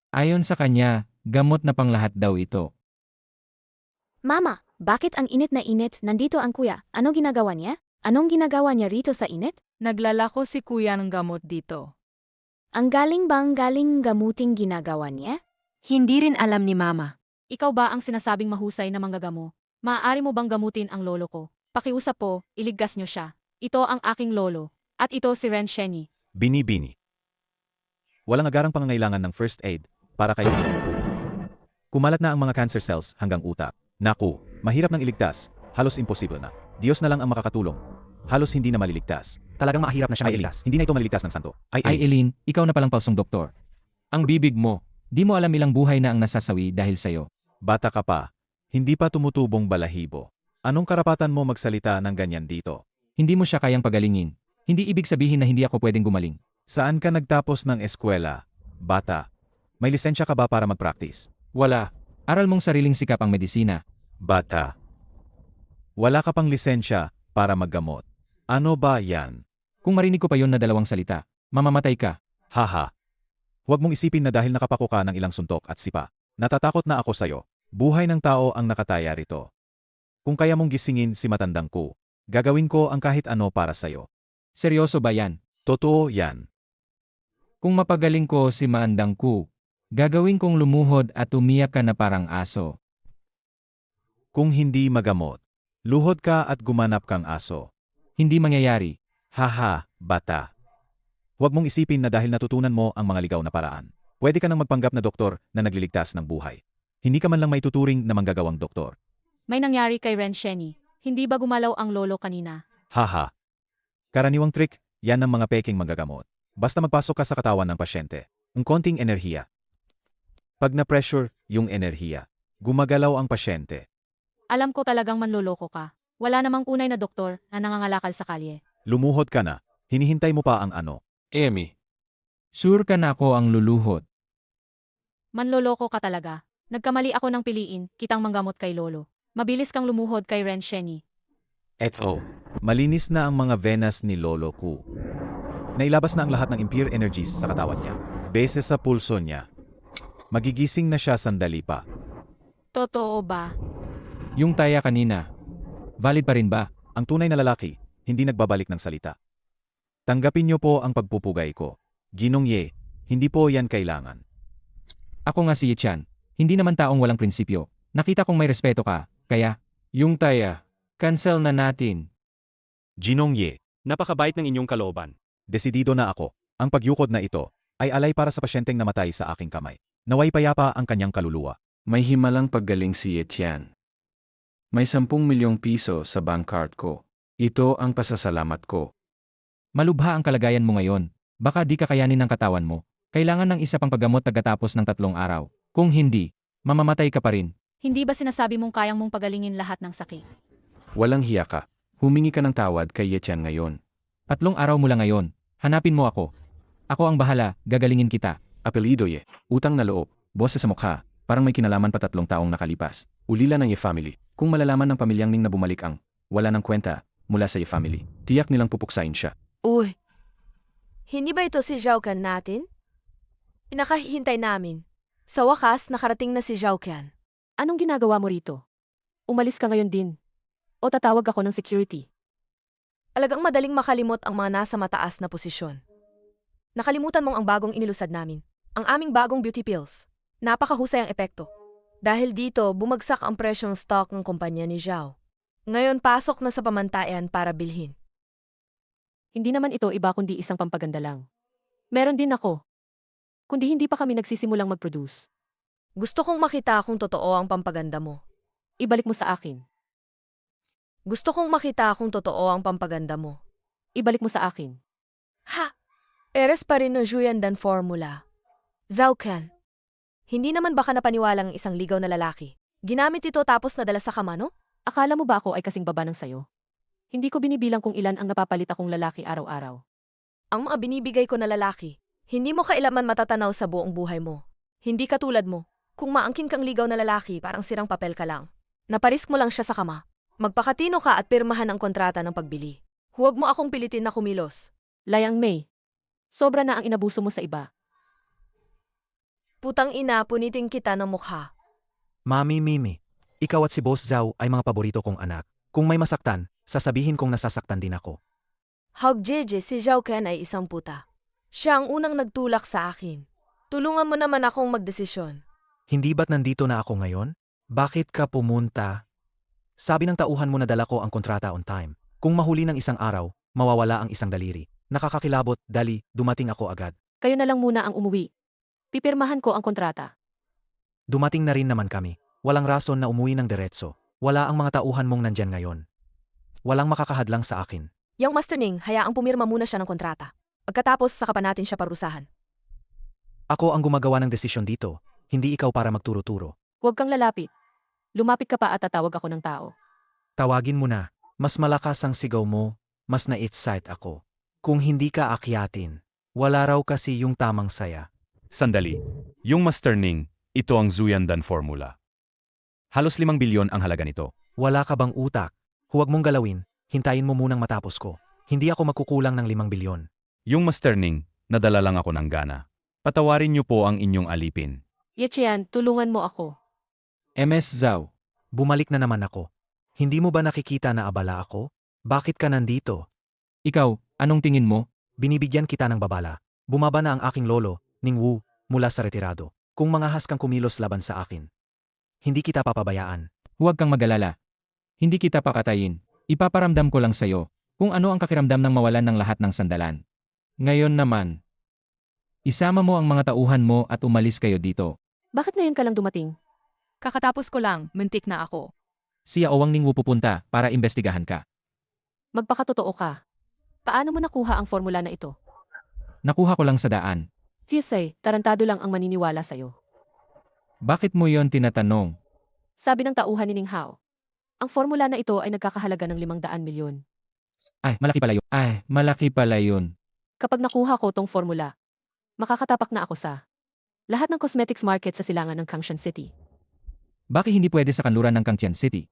Ayon sa kanya, gamot na panglahat daw ito. Mama, bakit ang init na init? Nandito ang kuya. Ano ginagawa niya? Anong ginagawa niya rito sa init? Naglalako si kuya ng gamot dito. Ang galing bang galing gamuting ginagawa niya? Hindi rin alam ni Mama. Ikaw ba ang sinasabing mahusay na manggagamo? Maaari mo bang gamutin ang lolo ko? Pakiusap po, iligtas niyo siya. Ito ang aking lolo. At ito si Ren Sheni. Bini-bini. Walang agarang pangangailangan ng first aid para kay Ku. Kumalat na ang mga cancer cells hanggang utak. Naku, mahirap nang iligtas. Halos imposible na. Diyos na lang ang makakatulong. Halos hindi na maliligtas. Talagang mahirap na siya Ay, mailigtas. hindi na ito maliligtas ng santo. Ay Eileen, ikaw na palang pausong doktor. Ang bibig mo, di mo alam ilang buhay na ang nasasawi dahil sa'yo. Bata ka pa. Hindi pa tumutubong balahibo. Anong karapatan mo magsalita ng ganyan dito? Hindi mo siya kayang pagalingin. Hindi ibig sabihin na hindi ako pwedeng gumaling. Saan ka nagtapos ng eskwela? Bata. May lisensya ka ba para mag-practice? Wala. Aral mong sariling sikap ang medisina. Bata. Wala ka pang lisensya para maggamot. Ano ba yan? Kung marinig ko pa yon na dalawang salita, mamamatay ka. Haha. Huwag mong isipin na dahil nakapaku ka ng ilang suntok at sipa. Natatakot na ako sa'yo. Buhay ng tao ang nakataya rito. Kung kaya mong gisingin si matandang Ku, gagawin ko ang kahit ano para sa'yo. Seryoso ba yan? Totoo yan. Kung mapagaling ko si Maandang Ku, gagawin kong lumuhod at umiyak ka na parang aso. Kung hindi magamot, luhod ka at gumanap kang aso. Hindi mangyayari. Haha, bata. Huwag mong isipin na dahil natutunan mo ang mga ligaw na paraan, pwede ka nang magpanggap na doktor na nagliligtas ng buhay. Hindi ka man lang may tuturing na manggagawang doktor. May nangyari kay Ren Sheni. Hindi ba gumalaw ang lolo kanina? Haha. Karaniwang trick, yan ng mga peking manggagamot. Basta magpasok ka sa katawan ng pasyente. Ang konting enerhiya. Pag na-pressure yung enerhiya, gumagalaw ang pasyente. Alam ko talagang manloloko ka. Wala namang unay na doktor na nangangalakal sa kalye. Lumuhod ka na. Hinihintay mo pa ang ano. Emi. Sure ka na ako ang luluhod. Manloloko ka talaga. Nagkamali ako ng piliin, kitang manggamot kay lolo. Mabilis kang lumuhod kay Ren Sheni. Eto. Malinis na ang mga venas ni Lolo Ku. Nailabas na ang lahat ng impure energies sa katawan niya. Base sa pulso niya. Magigising na siya sandali pa. Totoo ba? Yung taya kanina, valid pa rin ba? Ang tunay na lalaki, hindi nagbabalik ng salita. Tanggapin niyo po ang pagpupugay ko. Ginong Ye, hindi po yan kailangan. Ako nga si Yichan. Hindi naman taong walang prinsipyo. Nakita kong may respeto ka, kaya, yung taya, cancel na natin. Ginong Ye, Napakabait ng inyong kalooban. desidido na ako. Ang pagyukod na ito ay alay para sa pasyenteng namatay sa aking kamay. Naway payapa ang kanyang kaluluwa. May himalang paggaling si Etienne. May 10 milyong piso sa bank card ko. Ito ang pasasalamat ko. Malubha ang kalagayan mo ngayon. Baka di kakayanin ng katawan mo. Kailangan ng isa pang paggamot pagkatapos ng 3 araw. Kung hindi, mamamatay ka pa rin. Hindi ba sinasabi mong kayang mong pagalingin lahat ng sakit? Walang hiya ka. Humingi ka ng tawad kay Etienne ngayon. 3 araw mula ngayon. Hanapin mo ako. Ako ang bahala, gagalingin kita. Apelido Ye. Utang na loob. Boses sa mukha. Parang may kinalaman pa 3 taong nakalipas. Ulila ng Ye family. Kung malalaman ng pamilyang Ning na bumalik ang wala ng kwenta mula sa Ye family, tiyak nilang pupuksain siya. Uy, hindi ba ito si Zhao Qian natin? Pinakahihintay namin. Sa wakas, nakarating na si Zhao Qian. Anong ginagawa mo rito? Umalis ka ngayon din. O tatawag ako ng security. Alagang madaling makalimot ang mga nasa mataas na posisyon. Nakalimutan mong ang bagong inilusad namin. Ang aming bagong beauty pills. Napakahusay ang epekto. Dahil dito, bumagsak ang presyong stock ng kumpanya ni Zhao. Ngayon, pasok na sa pamantayan para bilhin. Hindi naman ito iba kundi isang pampaganda lang. Meron din ako. Kundi hindi pa kami nagsisimulang mag-produce. Gusto kong makita kung totoo ang pampaganda mo. Ibalik mo sa akin. Gusto kong makita kung totoo ang pampaganda mo. Ibalik mo sa akin. Ha! Eres pa rin ng Juyandan formula. Zhao Qian. Hindi naman baka napaniwalang isang ligaw na lalaki. Ginamit ito tapos nadala sa kamano? Akala mo ba ako ay kasing baba ng sayo? Hindi ko binibilang kung ilan ang napapalit akong lalaki araw-araw. Ang mga binibigay ko na lalaki, hindi mo kailaman matatanaw sa buong buhay mo. Hindi katulad mo. Kung maangkin kang ligaw na lalaki, parang sirang papel ka lang. Naparisk mo lang siya sa kama. Magpakatino ka at pirmahan ang kontrata ng pagbili. Huwag mo akong pilitin na kumilos. Layang May. Sobra na ang inabuso mo sa iba. Putang ina, punitin kita ng mukha. Mami Mimi, ikaw at si Boss Zhao ay mga paborito kong anak. Kung may masaktan, sasabihin kong nasasaktan din ako. Hog Jeje, si Zhao Ken ay isang puta. Siya ang unang nagtulak sa akin. Tulungan mo naman akong magdesisyon. Hindi ba't nandito na ako ngayon? Bakit ka pumunta? Sabi ng tauhan mo na dala ko ang kontrata on time. Kung mahuli ng isang araw, mawawala ang isang daliri. Nakakakilabot, dali, dumating ako agad. Kayo na lang muna ang umuwi. Pipirmahan ko ang kontrata. Dumating na rin naman kami. Walang rason na umuwi ng diretso. Wala ang mga tauhan mong nandyan ngayon. Walang makakahadlang sa akin. Yang Master Ning, hayaang pumirma muna siya ng kontrata. Pagkatapos, saka pa natin siya parusahan. Ako ang gumagawa ng desisyon dito, hindi ikaw para magturo-turo. Huwag kang lalapit. Lumapit ka pa at tatawag ako ng tao. Tawagin mo na. Mas malakas ang sigaw mo, mas na-excite ako. Kung hindi ka akyatin, wala raw kasi yung tamang saya. Sandali. Yung Master Ning, ito ang Zuyandan formula. Halos 5 bilyon ang halaga nito. Wala ka bang utak? Huwag mong galawin, hintayin mo munang matapos ko. Hindi ako magkukulang ng 5 bilyon. Yung Master Ning, nadala lang ako ng gana. Patawarin niyo po ang inyong alipin. Yechian, tulungan mo ako. MS Zhao. Bumalik na naman ako. Hindi mo ba nakikita na abala ako? Bakit ka nandito? Ikaw, anong tingin mo? Binibigyan kita ng babala. Bumaba na ang aking lolo, Ning Wu, mula sa retirado. Kung mangahas kang kumilos laban sa akin. Hindi kita papabayaan. Huwag kang mag-alala. Hindi kita pakatayin. Ipaparamdam ko lang sa'yo kung ano ang kakiramdam ng mawalan ng lahat ng sandalan. Ngayon naman, isama mo ang mga tauhan mo at umalis kayo dito. Bakit ngayon ka lang dumating? Kakatapos ko lang, muntik na ako. Si Yaowang Ningwu pupunta para imbestigahan ka. Magpakatotoo ka. Paano mo nakuha ang formula na ito? Nakuha ko lang sa daan. Tisay, tarantado lang ang maniniwala sa'yo. Bakit mo yon tinatanong? Sabi ng tauhan ni Ning Hao. Ang formula na ito ay nagkakahalaga ng 500 milyon. Malaki pala yun. Kapag nakuha ko tong formula, makakatapak na ako sa lahat ng cosmetics market sa silangan ng Kangshan City. Bakit hindi pwede sa kanluran ng Kangtian City?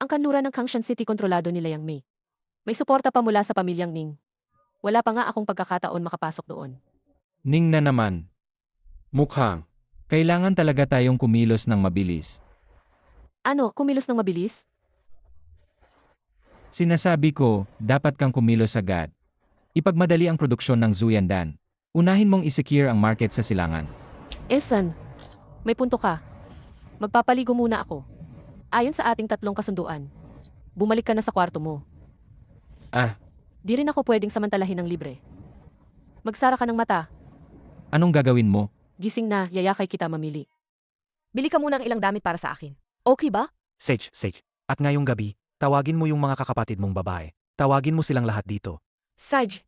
Ang kanluran ng Kangshan City kontrolado nila Yang Mei. May suporta pa mula sa pamilyang Ning. Wala pa nga akong pagkakataon makapasok doon. Ning na naman. Mukhang, kailangan talaga tayong kumilos ng mabilis. Ano, kumilos ng mabilis? Sinasabi ko, dapat kang kumilos agad. Ipagmadali ang produksyon ng Zuyandan. Unahin mong isecure ang market sa silangan. Esan, may punto ka. Magpapaligo muna ako. Ayon sa ating 3 kasunduan. Bumalik ka na sa kwarto mo. Di rin ako pwedeng samantalahin ng libre. Magsara ka ng mata. Anong gagawin mo? Gising na, yayakay kita mamili. Bili ka muna ng ilang damit para sa akin. Okay ba? Sage. At ngayong gabi, tawagin mo yung mga kakapatid mong babae. Tawagin mo silang lahat dito. Saj,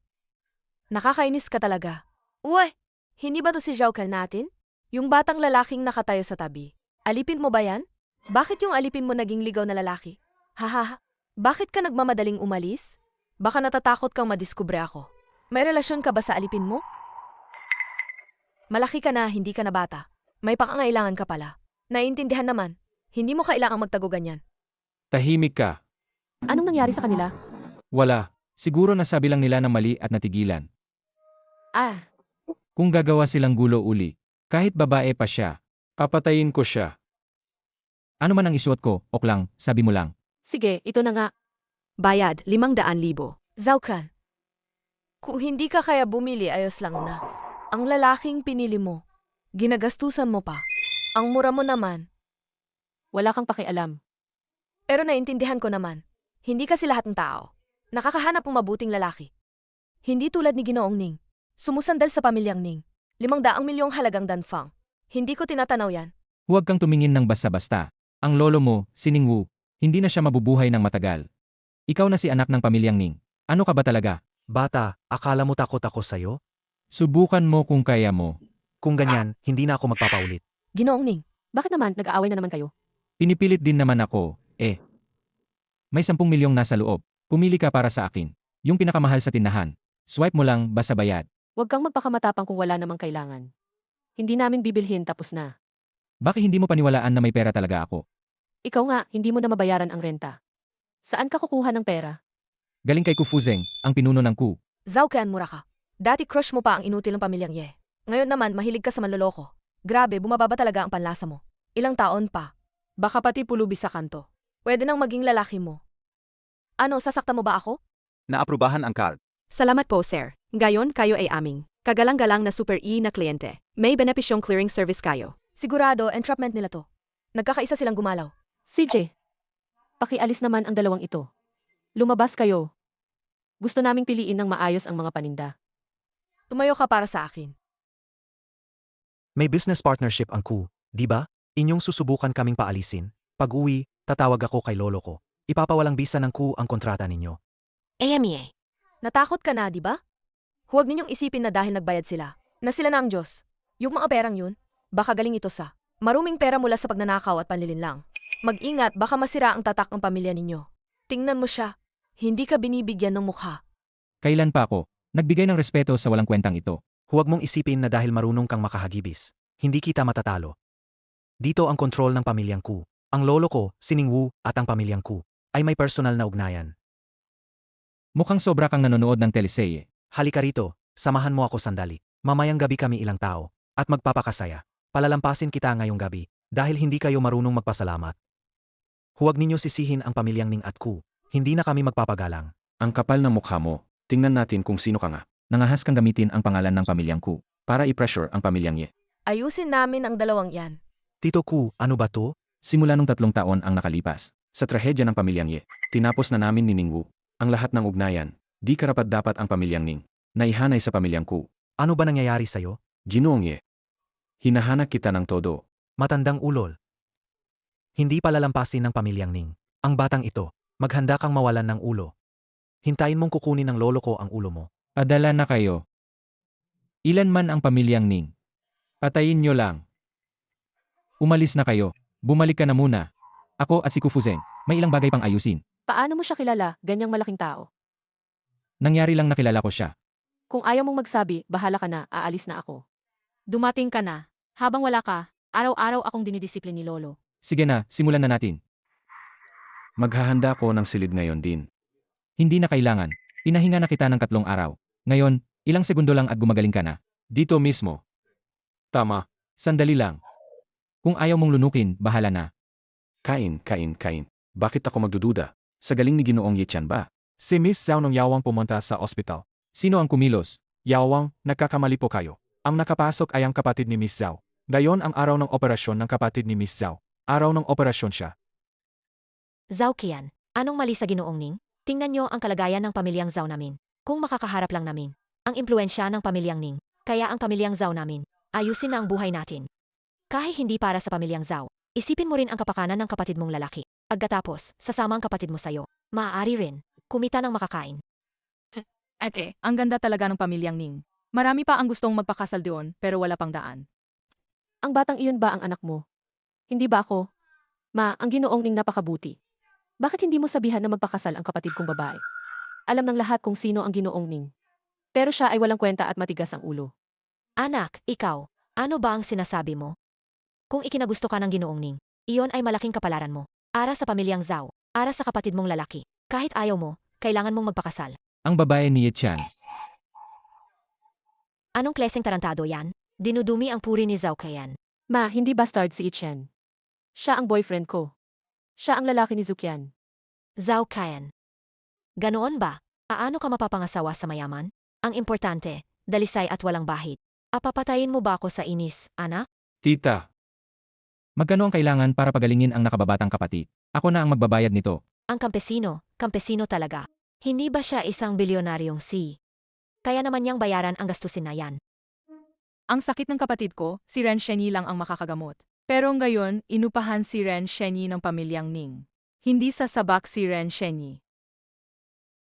nakakainis ka talaga. Uwe, hindi ba to si Zhao Ken natin? Yung batang lalaking nakatayo sa tabi. Alipin mo ba yan? Bakit yung alipin mo naging ligaw na lalaki? Hahaha, bakit ka nagmamadaling umalis? Baka natatakot kang madiskubre ako. May relasyon ka ba sa alipin mo? Malaki ka na, hindi ka na bata. May pangangailangan ka pala. Naiintindihan naman, hindi mo kailangang magtago ganyan. Tahimik ka. Anong nangyari sa kanila? Wala. Siguro nasabi lang nila na mali at natigilan. Kung gagawa silang gulo uli, kahit babae pa siya, papatayin ko siya. Ano man ang isuot ko, ok lang, sabi mo lang. Sige, ito na nga. Bayad, 500,000. Zhao Ken, kung hindi ka kaya bumili, ayos lang na. Ang lalaking pinili mo, ginagastusan mo pa. Ang mura mo naman. Wala kang pakialam. Pero naintindihan ko naman, hindi kasi lahat ng tao nakakahanap ng mabuting lalaki. Hindi tulad ni Ginoong Ning. Sumusandal sa pamilyang Ning. 500 milyong halagang danfang. Hindi ko tinatanaw yan. Huwag kang tumingin ng basta-basta. Ang lolo mo, si Ning Wu, hindi na siya mabubuhay ng matagal. Ikaw na si anak ng pamilyang Ning. Ano ka ba talaga? Bata, akala mo takot ako sa'yo? Subukan mo kung kaya mo. Kung ganyan, hindi na ako magpapaulit. Ginoong Ning, Bakit naman, nag-aaway na naman kayo? Pinipilit din naman ako, May 10 milyong nasa loob. Pumili ka para sa akin. Yung pinakamahal sa tindahan. Swipe mo lang, basta bayad. Huwag kang magpakamatapang kung wala namang kailangan. Hindi namin bibilhin tapos na. Bakit hindi mo paniwalaan na may pera talaga ako? Ikaw nga, hindi mo na mabayaran ang renta. Saan ka kukuha ng pera? Galing kay Kufuzeng, ang pinuno ng Ku. Zhao Ken, mura ka. Dati crush mo pa ang inutil ng pamilyang Ye. Ngayon naman, mahilig ka sa manloloko. Grabe, bumababa talaga ang panlasa mo. Ilang taon pa. Baka pati pulubi sa kanto. Pwede nang maging lalaki mo. Ano, sasakta mo ba ako? Naaprubahan ang card. Salamat po, sir. Ngayon, kayo ay aming kagalang-galang na Super E na kliyente. May benepisyong clearing service kayo. Sigurado, entrapment nila to. Nagkakaisa silang gumalaw. CJ, pakialis naman ang dalawang ito. Lumabas kayo. Gusto naming piliin ng maayos ang mga paninda. Tumayo ka para sa akin. May business partnership ang Ku, di ba? Inyong susubukan kaming paalisin. Pag-uwi, tatawag ako kay lolo ko. Ipapawalang bisa ng Ku ang kontrata ninyo. AMEA. Natakot ka na, di ba? Huwag ninyong isipin na dahil nagbayad sila, na sila na ang Diyos. Yung mga perang yun, baka galing ito sa maruming pera mula sa pagnanakaw at panlilinlang. Mag-ingat, baka masira ang tatak ng pamilya ninyo. Tingnan mo siya. Hindi ka binibigyan ng mukha. Kailan pa ako nagbigay ng respeto sa walang kwentang ito? Huwag mong isipin na dahil marunong kang makahagibis, hindi kita matatalo. Dito ang kontrol ng pamilyang Ku. Ang lolo ko, Sining Wu, at ang pamilyang Ku ay may personal na ugnayan. Mukhang sobra kang nanonood ng teleserye. Halika rito, samahan mo ako sandali. Mamayang gabi kami ilang tao, at magpapakasaya. Palalampasin kita ngayong gabi, dahil hindi kayo marunong magpasalamat. Huwag ninyo sisihin ang pamilyang Ning at Ku. Hindi na kami magpapagalang. Ang kapal ng mukha mo. Tingnan natin kung sino ka nga. Nangahas kang gamitin ang pangalan ng pamilyang Ku para i-pressure ang pamilyang Ye. Ayusin namin ang dalawang yan. Tito Ku, ano ba to? Simula nung 3 taon ang nakalipas, sa trahedya ng pamilyang Ye, tinapos na namin ni Ning Wu ang lahat ng ugnayan. Di karapat-dapat ang pamilyang Ning naihanay sa pamilyang Ku. Ano ba nangyayari sa'yo? Ginoong Ye. Hinahanap kita ng todo. Matandang ulol. Hindi palalampasin ng pamilyang Ning. Ang batang ito, maghanda kang mawalan ng ulo. Hintayin mong kukunin ng lolo ko ang ulo mo. Adala na kayo. Ilan man ang pamilyang Ning. Patayin nyo lang. Umalis na kayo. Bumalik ka na muna. Ako at si Kufuzeng, may ilang bagay pang ayusin. Paano mo siya kilala, ganyang malaking tao? Nangyari lang nakilala ko siya. Kung ayaw mong magsabi, bahala ka na, aalis na ako. Dumating ka na. Habang wala ka, araw-araw akong dinidisiplin ni lolo. Sige na, simulan na natin. Maghahanda ko ng silid ngayon din. Hindi na kailangan. Pinahinga na kita ng 3 araw. Ngayon, ilang segundo lang at gumagaling ka na. Dito mismo. Tama. Sandali lang. Kung ayaw mong lunukin, bahala na. Kain. Bakit ako magdududa? Sa galing ni Ginoong Ye Tian ba? Si Miss Zhao nung Yawang pumunta sa ospital. Sino ang kumilos? Yawang, nagkakamali po kayo. Ang nakapasok ay ang kapatid ni Miss Zhao. Gayon ang araw ng operasyon ng kapatid ni Miss Zhao. Araw ng operasyon siya. Zhao Qian, anong mali sa Ginoong Ning? Tingnan niyo ang kalagayan ng pamilyang Zhao namin. Kung makakaharap lang namin ang impluensya ng pamilyang Ning, kaya ang pamilyang Zhao namin, ayusin na ang buhay natin. Kahit hindi para sa pamilyang Zhao, isipin mo rin ang kapakanan ng kapatid mong lalaki. Pagkatapos, sasama ang kapatid mo sa'yo. Maaari rin, kumita ng makakain. Ate, ang ganda talaga ng pamilyang Ning. Marami pa ang gustong magpakasal doon, pero wala pang daan. Ang batang iyon ba ang anak mo? Hindi ba ako? Ma, ang Ginoong Ning napakabuti. Bakit hindi mo sabihan na magpakasal ang kapatid kong babae? Alam ng lahat kung sino ang Ginoong Ning. Pero siya ay walang kwenta at matigas ang ulo. Anak, ikaw, ano ba ang sinasabi mo? Kung ikinagusto ka ng Ginoong Ning, iyon ay malaking kapalaran mo. Ara sa pamilyang Zhao, ara sa kapatid mong lalaki. Kahit ayaw mo, kailangan mong magpakasal. Ang babae ni Ye Tian. Anong kleseng tarantado yan? Dinudumi ang puri ni Zhao Qian. Ma, hindi bastard si Ichen. Siya ang boyfriend ko. Siya ang lalaki ni Zukian. Zhao Qian. Ganoon ba? Aano ka mapapangasawa sa mayaman? Ang importante, dalisay at walang bahid. Apapatayin mo ba ako sa inis, anak? Tita. Magkano ang kailangan para pagalingin ang nakababatang kapatid? Ako na ang magbabayad nito. Ang kampesino talaga. Hindi ba siya isang bilyonaryong si? Kaya naman niyang bayaran ang gastusin na yan. Ang sakit ng kapatid ko, si Ren Shenyi lang ang makakagamot. Pero ngayon, inupahan si Ren Shenyi ng pamilyang Ning. Hindi sasabak si Ren Shenyi.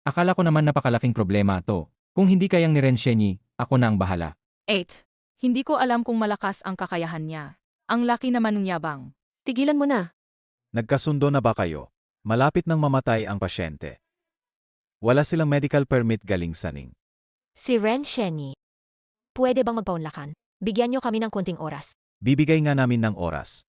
Akala ko naman napakalaking problema to. Kung hindi kayang ni Ren Shenyi, ako na ang bahala. 8. Hindi ko alam kung malakas ang kakayahan niya. Ang laki naman ng yabang. Tigilan mo na. Nagkasundo na ba kayo? Malapit nang mamatay ang pasyente. Wala silang medical permit galing sa Ning. Si Ren Shenyi. Pwede bang magpaunlakan? Bigyan niyo kami ng kunting oras. Bibigay nga namin ng oras.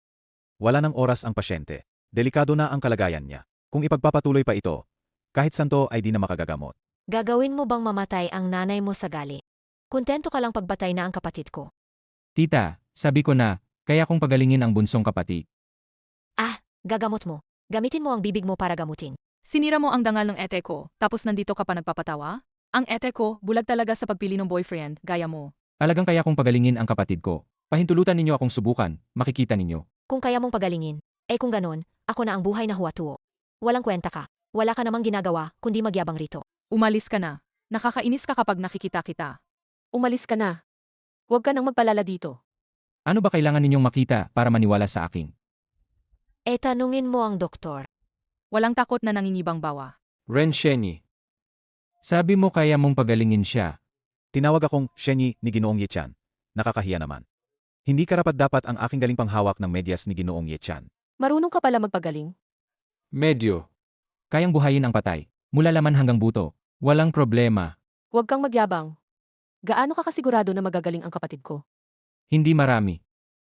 Wala ng oras ang pasyente. Delikado na ang kalagayan niya. Kung ipagpapatuloy pa ito, kahit santo ay di na makagagamot. Gagawin mo bang mamatay ang nanay mo sa gali? Kontento ka lang pagbatay na ang kapatid ko. Tita, Sabi ko na, kaya kong pagalingin ang bunsong kapatid. Gagamot mo. Gamitin mo ang bibig mo para gamutin. Sinira mo ang dangal ng ete ko, tapos nandito ka pa nagpapatawa? Ang ete ko, bulag talaga sa pagpili ng boyfriend, gaya mo. Talagang kaya kong pagalingin ang kapatid ko. Pahintulutan ninyo akong subukan, makikita ninyo. Kung kaya mong pagalingin, kung ganon, ako na ang buhay na huwatuo. Walang kwenta ka. Wala ka namang ginagawa, kundi magyabang rito. Umalis ka na. Nakakainis ka kapag nakikita kita. Umalis ka na. Huwag ka nang magpalala dito. Ano ba kailangan ninyong makita para maniwala sa akin? Tanungin mo ang doktor. Walang takot na nangingibang bawa. Rensheni. Sabi mo kaya mong pagalingin siya. Tinawag akong Shenyi ni Ginoong Ye Chan. Nakakahiya naman. Hindi karapat-dapat ang aking galing panghawak ng medyas ni Ginoong Ye Chan. Marunong ka pala magpagaling? Medyo. Kayang buhayin ang patay. Mula laman hanggang buto. Walang problema. Huwag kang magyabang. Gaano ka kasigurado na magagaling ang kapatid ko? Hindi marami.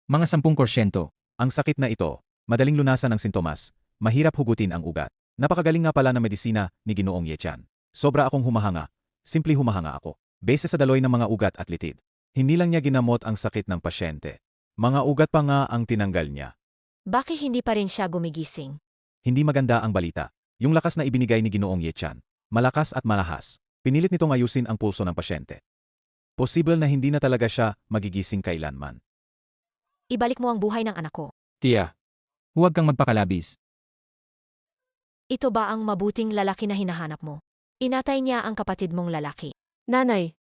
Mga 10%. Ang sakit na ito, madaling lunasan ang sintomas, mahirap hugutin ang ugat. Napakagaling nga pala ng medisina ni Ginoong Ye Chan. Sobra akong humahanga. Simple humahanga ako. Base sa daloy ng mga ugat at litid. Hindi lang niya ginamot ang sakit ng pasyente. Mga ugat pa nga ang tinanggal niya. Bakit hindi pa rin siya gumigising? Hindi maganda ang balita. Yung lakas na ibinigay ni Ginoong Ye Chan. Malakas at malahas. Pinilit nitong ayusin ang pulso ng pasyente. Posible na hindi na talaga siya magigising kailanman. Ibalik mo ang buhay ng anak ko. Tia. Huwag kang magpakalabis. Ito ba ang mabuting lalaki na hinahanap mo? Inatay niya ang kapatid mong lalaki. Nanay,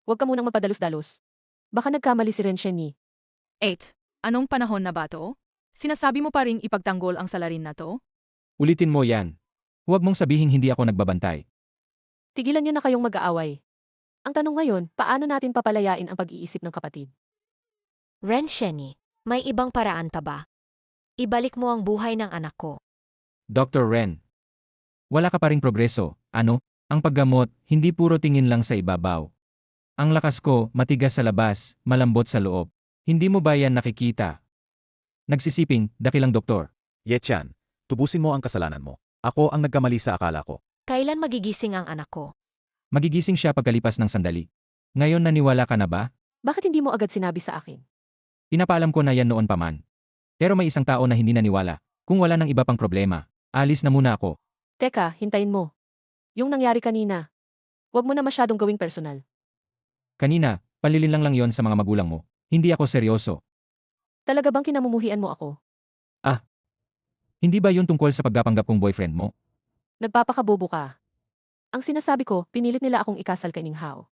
huwag ka munang magpadalos-dalos. Baka nagkamali si Rensheni. 8. Anong panahon na ba to? Sinasabi mo pa ring ipagtanggol ang salarin na to? Ulitin mo yan. Huwag mong sabihing hindi ako nagbabantay. Tigilan niyo na kayong mag-aaway. Ang tanong ngayon, paano natin papalayain ang pag-iisip ng kapatid? Rensheni, may ibang paraan ta ba? Ibalik mo ang buhay ng anak ko. Dr. Ren. Wala ka pa ring progreso. Ano? Ang paggamot, hindi puro tingin lang sa ibabaw. Ang lakas ko, matigas sa labas, malambot sa loob. Hindi mo ba yan nakikita? Nagsisiping, dakilang doktor. Ye Chan, tubusin mo ang kasalanan mo. Ako ang nagkamali sa akala ko. Kailan magigising ang anak ko? Magigising siya pagkalipas ng sandali. Ngayon naniwala ka na ba? Bakit hindi mo agad sinabi sa akin? Pinapaalam ko na yan noon pa man. Pero may isang tao na hindi naniwala. Kung wala nang iba pang problema, alis na muna ako. Teka, hintayin mo. Yung nangyari kanina. Huwag mo na masyadong gawing personal. Kanina, palilinlang lang yon sa mga magulang mo. Hindi ako seryoso. Talaga bang kinamumuhian mo ako? Hindi ba yun tungkol sa paggapanggap kong boyfriend mo? Nagpapakabobo ka. Ang sinasabi ko, pinilit nila akong ikasal kay Ning Hao.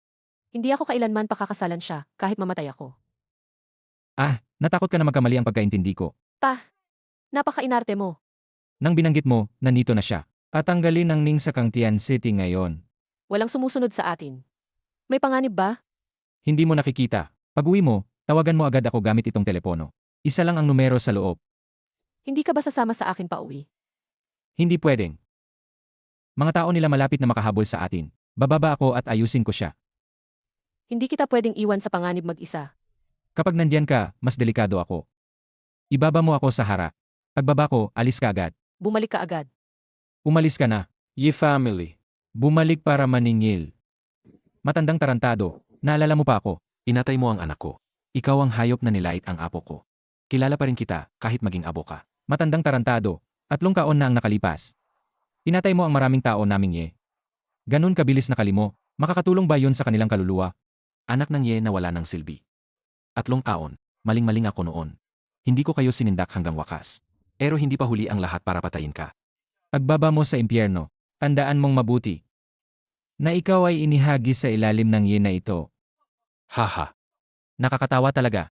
Hindi ako kailanman pakakasalan siya, kahit mamatay ako. Natakot ka na magkamali ang pagkaintindi ko. Napaka-inarte mo. Nang binanggit mo, nandito na siya. Tatanggalin ang Ning sa Kangtian City ngayon. Walang sumusunod sa atin. May panganib ba? Hindi mo nakikita. Pag-uwi mo, tawagan mo agad ako gamit itong telepono. Isa lang ang numero sa loob. Hindi ka ba sasama sa akin pa uwi? Hindi pwedeng. Mga tao nila malapit na makahabol sa atin. Bababa ako at ayusin ko siya. Hindi kita pwedeng iwan sa panganib mag-isa. Kapag nandyan ka, mas delikado ako. Ibaba mo ako sa harap. Pagbaba ko, alis ka agad. Bumalik ka agad. Umalis ka na. Ye family. Bumalik para maningil. Matandang tarantado. Naalala mo pa ako. Inatay mo ang anak ko. Ikaw ang hayop na nilait ang apo ko. Kilala pa rin kita kahit maging abo ka. Matandang tarantado. 3 taon na ang nakalipas. Pinatay mo ang maraming tao naming Ye. Ganun kabilis na kalimo. Makakatulong ba yun sa kanilang kaluluwa? Anak ng Ye na wala ng silbi. 3 taon. Maling-maling ako noon. Hindi ko kayo sinindak hanggang wakas. Pero hindi pa huli ang lahat para patayin ka. Pagbaba mo sa impyerno, tandaan mong mabuti na ikaw ay inihagi sa ilalim ng Ye na ito. Haha. Nakakatawa talaga.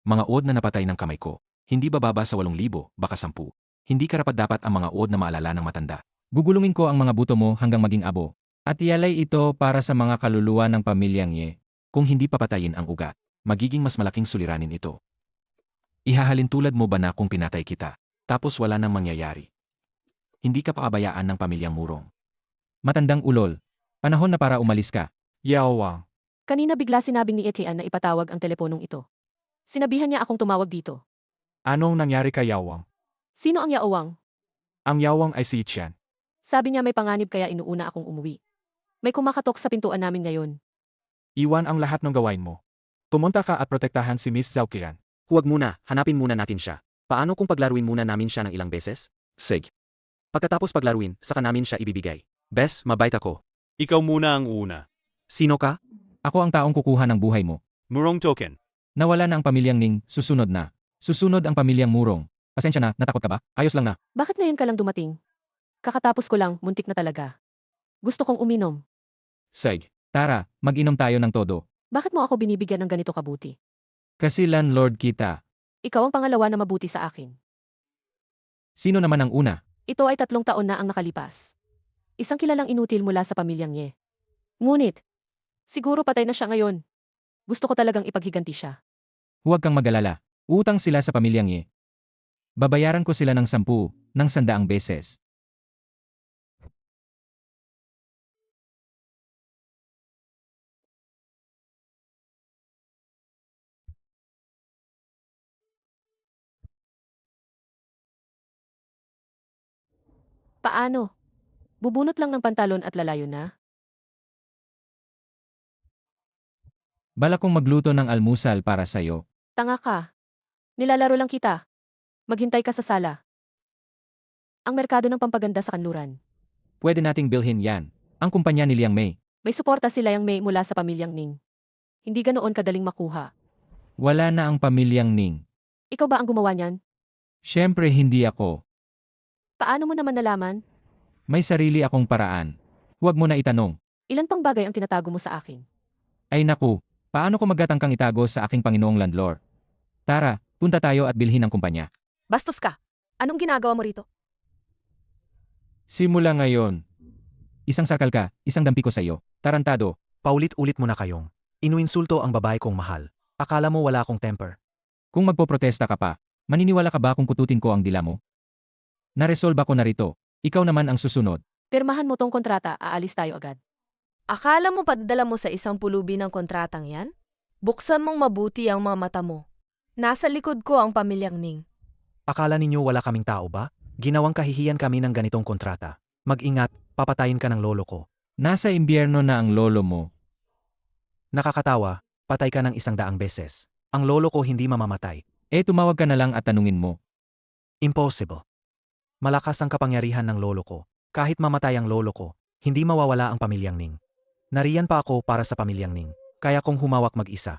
Mga uod na napatay ng kamay ko. Hindi bababa sa 8,000, baka 10. Hindi karapat-dapat ang mga uod na maalala ng matanda. Gugulungin ko ang mga buto mo hanggang maging abo. At ialay ito para sa mga kaluluwa ng pamilyang Ye. Kung hindi papatayin ang ugat, magiging mas malaking suliranin ito. Ihahalin tulad mo ba na kung pinatay kita, tapos wala nang mangyayari? Hindi ka pakabayaan ng pamilyang Murong. Matandang ulol. Panahon na para umalis ka. Yawang. Kanina bigla sinabing ni Etienne na ipatawag ang teleponong ito. Sinabihan niya akong tumawag dito. Anong nangyari kay Yawang? Sino ang Yaowang? Ang Yawang ay si Chen. Sabi niya may panganib kaya inuuna akong umuwi. May kumakatok sa pintuan namin ngayon. Iwan ang lahat ng gawain mo. Pumunta ka at protektahan si Miss Zhao Qian. Huwag muna, hanapin muna natin siya. Paano kung paglaruin muna namin siya ng ilang beses? Sige. Pagkatapos paglaruin, saka namin siya ibibigay. Bes, mabait ako. Ikaw muna ang una. Sino ka? Ako ang taong kukuha ng buhay mo. Murong token. Nawala na ang pamilyang Ning, susunod na. Susunod ang pamilyang Murong. Pasensya na, natakot ka ba? Ayos lang na. Bakit ngayon ka lang dumating? Kakatapos ko lang, muntik na talaga. Gusto kong uminom. Sige. Tara, mag-inom tayo ng todo. Bakit mo ako binibigyan ng ganito kabuti? Kasi landlord kita. Ikaw ang pangalawa na mabuti sa akin. Sino naman ang una? Ito ay 3 taon na ang nakalipas. Isang kilalang inutil mula sa pamilyang Ye. Ngunit, siguro patay na siya ngayon. Gusto ko talagang ipaghiganti siya. Huwag kang mag-alala. Utang sila sa pamilyang Ye. Babayaran ko sila ng 10, ng 100 beses. Paano? Bubunot lang ng pantalon at lalayo na? Balak kong magluto ng almusal para sa'yo. Tanga ka. Nilalaro lang kita. Maghintay ka sa sala. Ang merkado ng pampaganda sa kanluran. Pwede nating bilhin yan. Ang kumpanya ni Liang Mei. May suporta sila yang May mula sa pamilyang Ning. Hindi ganoon kadaling makuha. Wala na ang pamilyang Ning. Ikaw ba ang gumawa niyan? Siyempre hindi ako. Paano mo naman nalaman? May sarili akong paraan. Huwag mo na itanong. Ilan pang bagay ang tinatago mo sa akin? Ay naku, paano ko maggatangkang itago sa aking Panginoong Landlord? Tara, punta tayo at bilhin ang kumpanya. Bastos ka. Anong ginagawa mo rito? Simula ngayon. Isang sarkal ka, isang dampi ko sa'yo. Tarantado. Paulit-ulit mo na kayong. Inuinsulto ang babae kong mahal. Akala mo wala akong temper. Kung magpoprotesta ka pa, maniniwala ka ba kung kututin ko ang dila mo? Naresolba ko na rito. Ikaw naman ang susunod. Pirmahan mo tong kontrata, aalis tayo agad. Akala mo padadala mo sa isang pulubi ng kontratang yan? Buksan mong mabuti ang mga mata mo. Nasa likod ko ang pamilyang Ning. Akala ninyo wala kaming tao ba? Ginawang kahihiyan kami ng ganitong kontrata. Mag-ingat, papatayin ka ng lolo ko. Nasa imbierno na ang lolo mo. Nakakatawa, patay ka ng 100 beses. Ang lolo ko hindi mamamatay. Tumawag ka na lang at tanungin mo. Impossible. Malakas ang kapangyarihan ng lolo ko. Kahit mamatay ang lolo ko, hindi mawawala ang pamilyang Ning. Nariyan pa ako para sa pamilyang Ning. Kaya kong humawak mag-isa.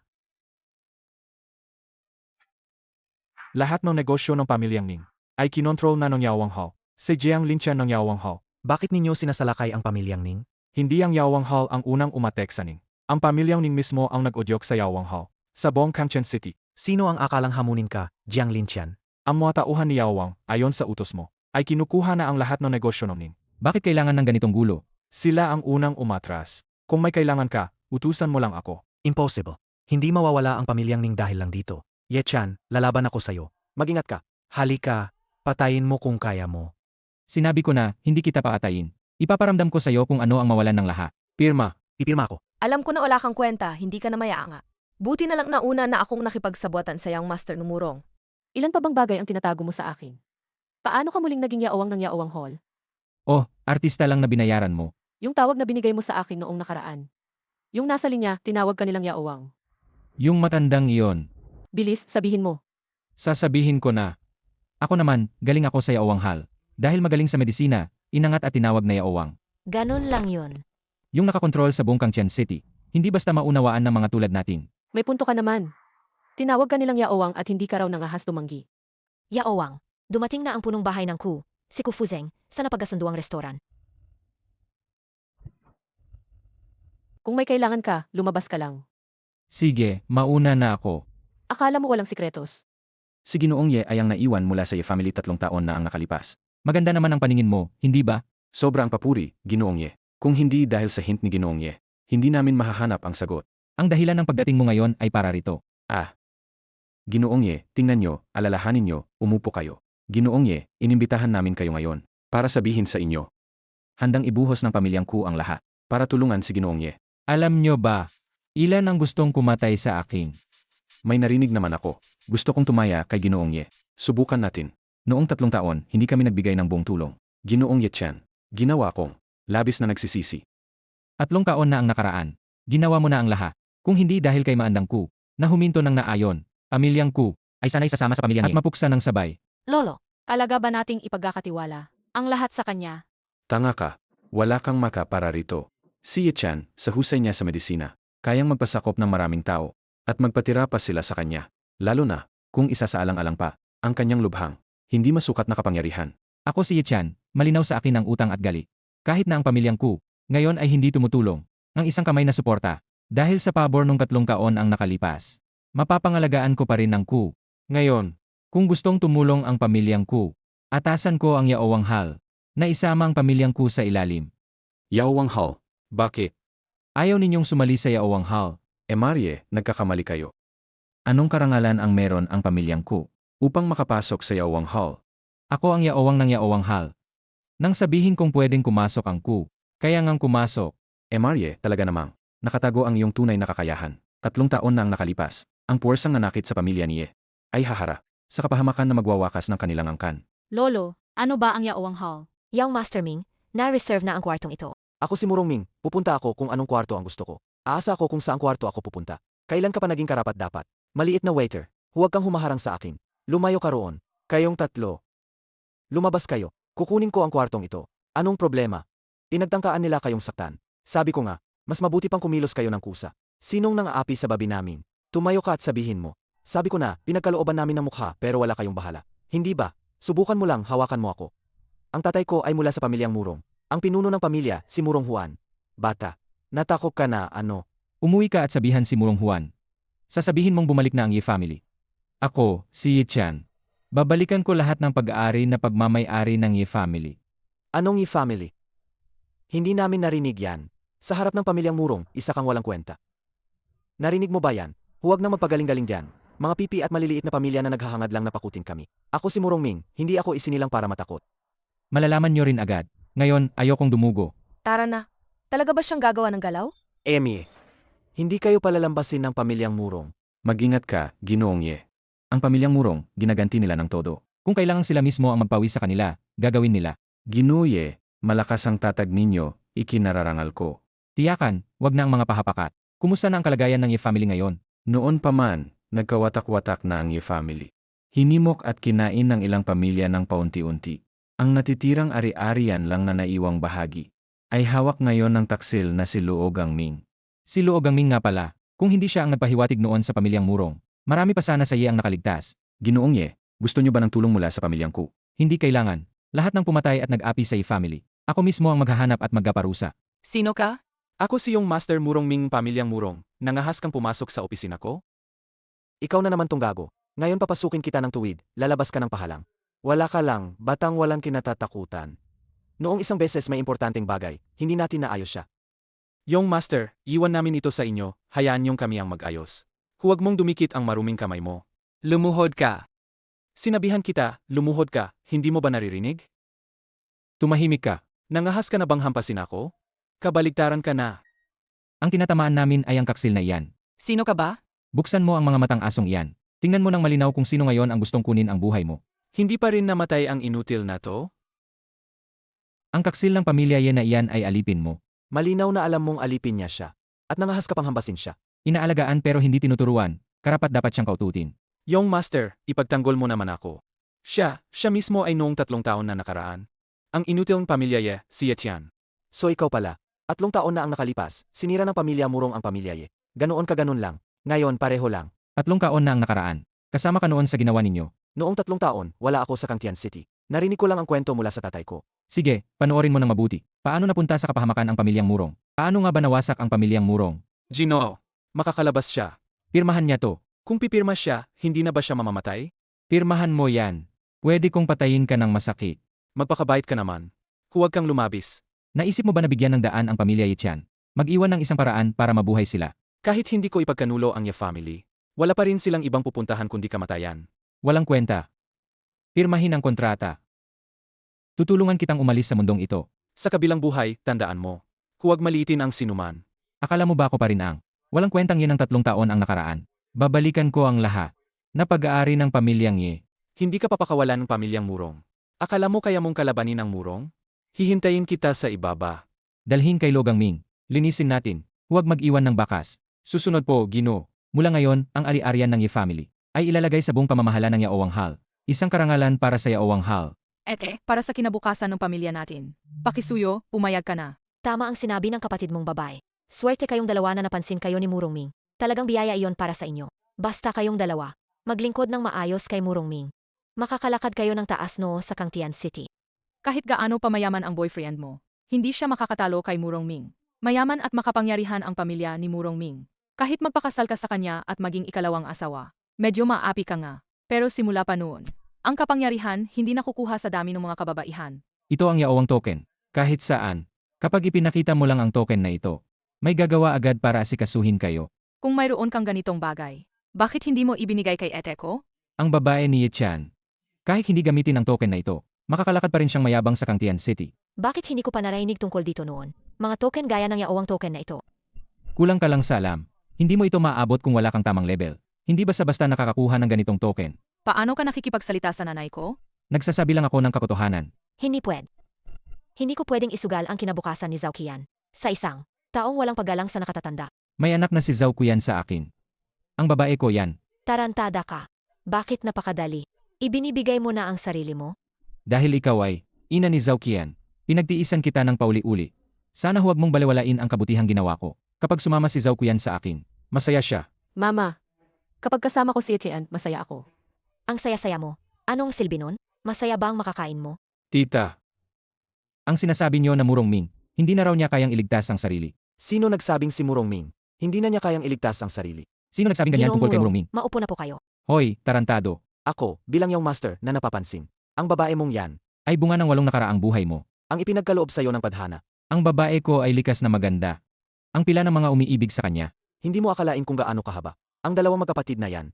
Lahat ng negosyo ng pamilyang Ning ay kinontrol na ng Yawang Hall. Si Jiang Linchan ng Yawang Hall. Bakit ninyo sinasalakay ang pamilyang Ning? Hindi ang Yawang Hall ang unang umatek sa Ning. Ang pamilyang Ning mismo ang nag-udyok sa Yawang Hall. Sa buong Kangchen City. Sino ang akalang hamunin ka, Jiang Linchan? Ang mga tauhan ni Yawang, ayon sa utos mo, ay kinukuha na ang lahat ng negosyo ng Ning. Bakit kailangan ng ganitong gulo? Sila ang unang umatras. Kung may kailangan ka, utusan mo lang ako. Impossible. Hindi mawawala ang pamilyang Ning dahil lang dito. Ye Chan, lalaban ako sa'yo. Mag-ingat ka. Halika, patayin mo kung kaya mo. Sinabi ko na, hindi kita paatayin. Ipaparamdam ko sa'yo kung ano ang mawalan ng lahat. Pirma. Pipirma ako. Alam ko na wala kang kwenta, hindi ka na mayaanga. Buti na lang nauna na akong nakipagsabuatan sa yang master numurong. Ilan pa bang bagay ang tinatago mo sa akin? Paano ka muling naging yaowang ng Yaowang Hall? Oh, artista lang na binayaran mo. Yung tawag na binigay mo sa akin noong nakaraan. Yung nasa linya, tinawag ka nilang Yaowang. Yung matandang iyon. Bilis, sabihin mo. Sasabihin ko na. Ako naman, galing ako sa Yaowang Hall. Dahil magaling sa medisina, inangat at tinawag na Yaowang. Ganun lang yun. Yung nakakontrol sa buong Kangchen City. Hindi basta maunawaan ng mga tulad natin. May punto ka naman. Tinawag ka nilang Yaowang at hindi ka raw nangahas tumanggi. Yaowang, dumating na ang punong bahay ng Ku, si Ku Fuzeng, sa napagasunduang restoran. Kung may kailangan ka, lumabas ka lang. Sige, mauna na ako. Akala mo walang sikretos. Si Ginoong Ye ay ang naiwan mula sa Ye family 3 taon na ang nakalipas. Maganda naman ang paningin mo, hindi ba? Sobra ang papuri, Ginoong Ye. Kung hindi dahil sa hint ni Ginoong Ye, hindi namin mahahanap ang sagot. Ang dahilan ng pagdating mo ngayon ay para rito. Ginoong Ye, tingnan nyo, alalahanin nyo, umupo kayo. Ginoong Ye, inimbitahan namin kayo ngayon para sabihin sa inyo. Handang ibuhos ng pamilyang Ku ang lahat para tulungan si Ginoong Ye. Alam nyo ba, ilan ang gustong kumatay sa akin? May narinig naman ako. Gusto kong tumaya kay Ginoong Ye. Subukan natin. Noong 3 taon, hindi kami nagbigay ng buong tulong. Ginoong Ye Chan, ginawa kong labis na nagsisisi. 3 taon na ang nakaraan. Ginawa mo na ang lahat. Kung hindi dahil kay Maandang Ku, na huminto ng naayon, pamilyang Ku, ay sanay sasama sa pamilyang At mapuksa ng sabay. Lolo, Alaga ba nating ipagkakatiwala ang lahat sa kanya? Tanga ka. Wala kang maka para rito. Si Ye-chan, sa husay niya sa medisina, kayang magpasakop ng maraming tao at magpatira pa sila sa kanya. Lalo na, kung isa sa alang-alang pa, ang kanyang lubhang, hindi masukat na kapangyarihan. Ako si Ye-chan, malinaw sa akin ang utang at gali. Kahit na ang pamilyang Ku, ngayon ay hindi tumutulong. Ang isang kamay na suporta. Dahil sa pabor nung 3 taon ang nakalipas. Mapapangalagaan ko pa rin ang Ku. Ngayon, kung gustong tumulong ang pamilyang Ku, atasan ko ang Yaowang Hal, na isama ang pamilyang Ku sa ilalim. Yaowang Hal. Bakit? Ayaw ninyong sumali sa Yaowang Hal. Marie, nagkakamali kayo. Anong karangalan ang meron ang pamilyang Ku Upang makapasok sa Yaowang Hal. Ako ang Yaowang ng Yaowang Hal. Nang sabihin kong pwedeng kumasok ang Ku, kaya ngang kumasok. Marie, talaga namang, nakatago ang iyong tunay na kakayahan. 3 taon na ang nakalipas, ang puwersang nanakit sa pamilya ni Ye ay hahara sa kapahamakan na magwawakas ng kanilang angkan. Lolo, ano ba ang Yaowang Hall? Young Master Ming, na-reserve na ang kwartong ito. Ako si Murong Ming, pupunta ako kung anong kwarto ang gusto ko. Aasa ako kung saang kwarto ako pupunta. Kailan ka pa naging karapat-dapat? Maliit na waiter, huwag kang humaharang sa akin. Lumayo ka roon. Kayong 3. Lumabas kayo. Kukunin ko ang kwartong ito. Anong problema? Pinagtangkaan nila kayong saktan. Sabi ko nga, mas mabuti pang kumilos kayo ng kusa. Sinong nang-aapi sa babi namin? Tumayo ka at sabihin mo. Sabi ko na, pinagkalooban namin ng mukha pero wala kayong bahala. Hindi ba? Subukan mo lang, hawakan mo ako. Ang tatay ko ay mula sa pamilyang Murong. Ang pinuno ng pamilya, si Murong Juan. Bata, natakot ka na, ano? Umuwi ka at sabihan si Murong Juan. Sasabihin mong bumalik na ang Ye family. Ako, si Ye-chan. Babalikan ko lahat ng pag-aari na pagmamay-ari ng Ye family. Anong i-family? Hindi namin narinig yan. Sa harap ng pamilyang Murong, isa kang walang kwenta. Narinig mo ba yan? Huwag na magpagaling-galing diyan. Mga pipi at maliliit na pamilya na naghahangad lang na pakutin kami. Ako si Murong Ming, hindi ako isinilang para matakot. Malalaman nyo rin agad. Ngayon, ayokong dumugo. Tara na. Talaga ba siyang gagawa ng galaw? Emmy, hindi kayo palalambasin ng pamilyang Murong. Mag-ingat ka, Ginoong Ye. Ang pamilyang Murong, ginaganti nila ng todo. Kung kailangan sila mismo ang magpawi sa kanila, gagawin nila. Ginoo Ye, malakas ang tatag ninyo, ikinararangal ko. Tiyakan, wag na ang mga pahapakat. Kumusta na ang kalagayan ng Ye family ngayon? Noon pa man, nagkawatak-watak na ang Ye family. Hinimok at kinain ng ilang pamilya ng paunti-unti. Ang natitirang ari-arian lang na naiwang bahagi ay hawak ngayon ng taksil na si Luogang Ming. Si Luogang Ming nga pala, kung hindi siya ang nagpahiwatig noon sa pamilyang Murong, marami pa sana sa Ye ang nakaligtas. Ginoong Ye, gusto niyo ba ng tulong mula sa pamilyang Ku? Hindi kailangan. Lahat ng pumatay at nag-api sa Ye family. Ako mismo ang maghahanap at maggaparusa. Sino ka? Ako si yung Master Murong Ming pamilyang Murong. Nangahas kang pumasok sa opisina ko? Ikaw na naman tong gago. Ngayon papasukin kita ng tuwid, lalabas ka ng pahalang. Wala ka lang, batang walang kinatatakutan. Noong isang beses may importanteng bagay, hindi natin naayos siya. Yung Master, iwan namin ito sa inyo, hayaan niyong kami ang mag-ayos. Huwag mong dumikit ang maruming kamay mo. Lumuhod ka. Sinabihan kita, lumuhod ka, hindi mo ba naririnig? Tumahimik ka. Nangahas ka na bang hampasin ako? Kabaligtaran ka na. Ang tinatamaan namin ay ang kaksil na iyan. Sino ka ba? Buksan mo ang mga matang asong iyan. Tingnan mo ng malinaw kung sino ngayon ang gustong kunin ang buhay mo. Hindi pa rin namatay ang inutil na to? Ang kaksil ng pamilya Ye na iyan ay alipin mo. Malinaw na alam mong alipin niya siya. At nangahas ka pang hambasin siya. Inaalagaan pero hindi tinuturuan. Karapat dapat siyang kaututin. Yung Master, ipagtanggol mo naman ako. Siya mismo ay noong 3 taon na nakaraan. Ang inutil ng pamilya Ye, si Ye-tian. So ikaw pala, 3 taon na ang nakalipas, sinira ng pamilya Murong ang pamilya Ye. Ganoon ka ganun lang. Ngayon pareho lang. 3 taon na ang nakaraan. Kasama ka noon sa ginawa ninyo. Noong 3 taon, wala ako sa Kangtian City. Narinig ko lang ang kwento mula sa tatay ko. Sige, panoorin mo ng mabuti. Paano napunta sa kapahamakan ang pamilyang Murong? Paano nga ba nawasak ang pamilyang Murong? Ginoo, makakalabas siya. Pirmahan niya to. Kung pipirma siya, hindi na ba siya mamamatay? Pirmahan mo yan. Pwede kong patayin ka ng masakit. Magpakabait ka naman. Huwag kang lumabis. Naisip mo ba na bigyan ng daan ang pamilya Ye-chan? Mag-iwan ng isang paraan para mabuhay sila. Kahit hindi ko ipagkanulo ang Ye family, wala pa rin silang ibang pupuntahan kundi kamatayan. Walang kwenta. Pirmahin ang kontrata. Tutulungan kitang umalis sa mundong ito. Sa kabilang buhay, tandaan mo. Huwag maliitin ang sinuman. Akala mo ba ako pa rin ang? Walang kwentang Ye ng 3 taon ang nakaraan. Babalikan ko ang lahat. Na pag-aari ng pamilyang Ye. Hindi ka papakawalan ng pamilyang Murong. Akala mo kaya mong kalabanin ang Murong? Hihintayin kita sa ibaba. Dalhin kay Luogang Ming. Linisin natin. Huwag mag-iwan ng bakas. Susunod po, Ginoo. Mula ngayon, ang ari-arian ng Ye family ay ilalagay sa buong pamamahala ng Yaowanghal. Isang karangalan para sa Yaowanghal. Para sa kinabukasan ng pamilya natin. Pakisuyo, pumayag ka na. Tama ang sinabi ng kapatid mong babae. Swerte kayong dalawa na napansin kayo ni Murong Ming. Talagang biyaya iyon para sa inyo. Basta kayong dalawa. Maglingkod ng maayos kay Murong Ming. Makakalakad kayo ng taas noo sa Kangtian City. Kahit gaano pamayaman ang boyfriend mo, hindi siya makakatalo kay Murong Ming. Mayaman at makapangyarihan ang pamilya ni Murong Ming. Kahit magpakasal ka sa kanya at maging ikalawang asawa, medyo maapi ka nga. Pero simula pa noon, ang kapangyarihan hindi nakukuha sa dami ng mga kababaihan. Ito ang Yaowang token. Kahit saan, kapag ipinakita mo lang ang token na ito, may gagawa agad para asikasuhin kayo. Kung mayroon kang ganitong bagay, bakit hindi mo ibinigay kay ete ko? Ang babae ni Ye Chan. Kahit hindi gamitin ang token na ito, makakalakad pa rin siyang mayabang sa Kangtian City. Bakit hindi ko pa naririnig tungkol dito noon? Mga token gaya ng Yaowang token na ito. Kulang ka lang sa alam. Hindi mo ito maaabot kung wala kang tamang level. Hindi basta-basta nakakakuha ng ganitong token. Paano ka nakikipagsalita sa nanay ko? Nagsasabi lang ako ng katotohanan. Hindi pwede. Hindi ko pwedeng isugal ang kinabukasan ni Zhao Qian sa isang taong walang paggalang sa nakatatanda. May anak na si Zhao Qian sa akin. Ang babae ko yan. Tarantada ka. Bakit napakadali? Ibinibigay mo na ang sarili mo? Dahil ikaw ay, ina ni Zhao Qian, pinagtiisan kita ng pauli-uli. Sana huwag mong baliwalain ang kabutihang ginawa ko. Kapag sumama si Zhao Qian sa akin, masaya siya. Mama, kapag kasama ko si Etienne, masaya ako. Ang saya-saya mo. Anong silbi nun? Masaya ba ang makakain mo? Tita. Ang sinasabi niyo na Murong Ming, hindi na raw niya kayang iligtas ang sarili. Sino nagsabing si Murong Ming? Hindi na niya kayang iligtas ang sarili. Sino nagsabing ganyan Ginoong tungkol kay Murong, Murong Ming? Maupo na po kayo. Hoy, tarantado. Ako, bilang yung master na napapansin. Ang babae mong yan, Ay bunga ng 8 nakaraang buhay mo. ang ipinagkaloob sa'yo ng padhana. Ang babae ko ay likas na maganda. Ang pila ng mga umiibig sa kanya. Hindi mo akalain kung gaano kahaba. Ang dalawang magkapatid na yan.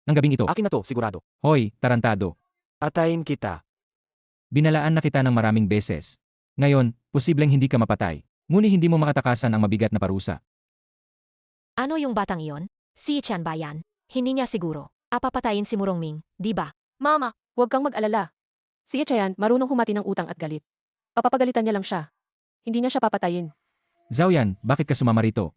Ng gabing ito. Akin na to, sigurado. Hoy, tarantado. Atayin kita. Binalaan na kita ng maraming beses. Ngayon, posibleng hindi ka mapatay. Ngunit hindi mo makatakasan ang mabigat na parusa. Ano yung batang iyon? Si Chan ba yan? Hindi niya siguro. Apapatayin si Murong Ming, di ba? Mama, Huwag kang mag-alala. Si Etienne, marunong humati ng utang at galit. Papapagalitan niya lang siya. Hindi niya siya papatayin. Zhao Yan, bakit ka sumama rito?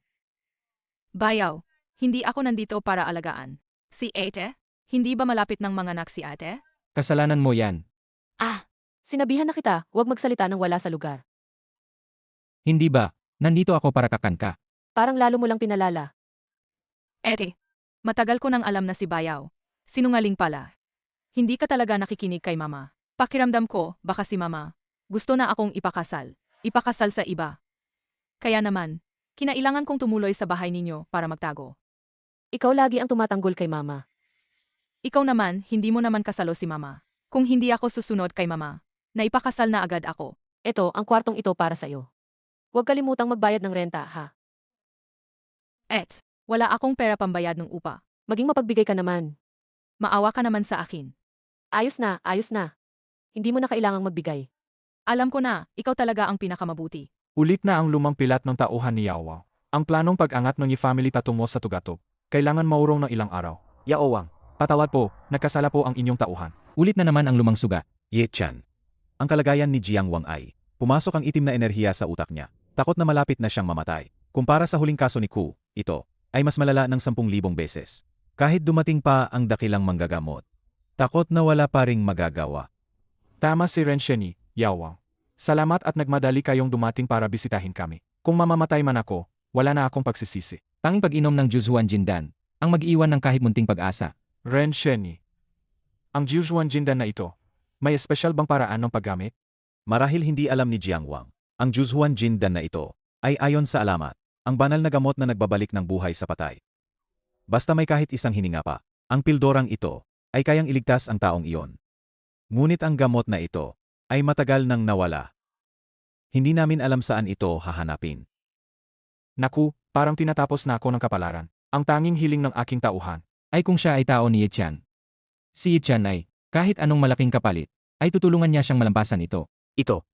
Bayaw, hindi ako nandito para alagaan. Si ate? Hindi ba malapit ng mga anak si ate? Kasalanan mo yan. Sinabihan na kita, huwag magsalita ng wala sa lugar. Hindi ba? Nandito ako para kakan ka. Parang lalo mo lang pinalala. Ete, matagal ko nang alam na si Bayaw. Sinungaling pala. Hindi ka talaga nakikinig kay mama. Pakiramdam ko, baka si mama. Gusto na akong ipakasal. Ipakasal sa iba. Kaya naman, kinailangan kong tumuloy sa bahay ninyo para magtago. Ikaw lagi ang tumatanggol kay mama. Ikaw naman, hindi mo naman kasalo si mama. Kung hindi ako susunod kay mama, naipakasal na agad ako. Ito, ang kwartong ito para sa'yo. Huwag kalimutang magbayad ng renta, ha? Wala akong pera pambayad ng upa. Maging mapagbigay ka naman. Maawa ka naman sa akin. Ayos na, ayos na. Hindi mo na kailangang magbigay. Alam ko na, ikaw talaga ang pinakamabuti. Ulit na ang lumang pilat ng tauhan ni Yaowang. Ang planong pag-angat ng family patungo sa Tugatog. Kailangan maurong ng ilang araw. Yaowang, Patawad po, nagkasala po ang inyong tauhan. Ulit na naman ang lumang suga. Ye Chan. Ang kalagayan ni Jiang Wang ay, pumasok ang itim na enerhiya sa utak niya. Takot na malapit na siyang mamatay. Kumpara sa huling kaso ni Ku, ito, ay mas malala ng 10,000 beses. Kahit dumating pa ang dakilang manggagamot. Takot na wala pa ring magagawa. Tama si Rensheni, Yaowang. Salamat at nagmadali kayong dumating para bisitahin kami. Kung mamamatay man ako, wala na akong pagsisisi. Tanging pag-inom ng Juzuan Jindan, ang mag-iwan ng kahit munting pag-asa. Rensheni. Ang Jujuan Jindan na ito, may espesyal bang paraan ng paggamit? Marahil hindi alam ni Jiang Wang, ang Juzuan Jindan na ito, ay ayon sa alamat, ang banal na gamot na nagbabalik ng buhay sa patay. Basta may kahit isang hininga pa, ang pildorang ito, ay kayang iligtas ang taong iyon. Ngunit ang gamot na ito, ay matagal nang nawala. Hindi namin alam saan ito hahanapin. Naku, parang tinatapos na ako ng kapalaran. Ang tanging hiling ng aking tauhan. Ay kung siya ay tao ni Ye Chan. Si Ye Chan ay, kahit anong malaking kapalit, ay tutulungan niya siyang malampasan ito. ito.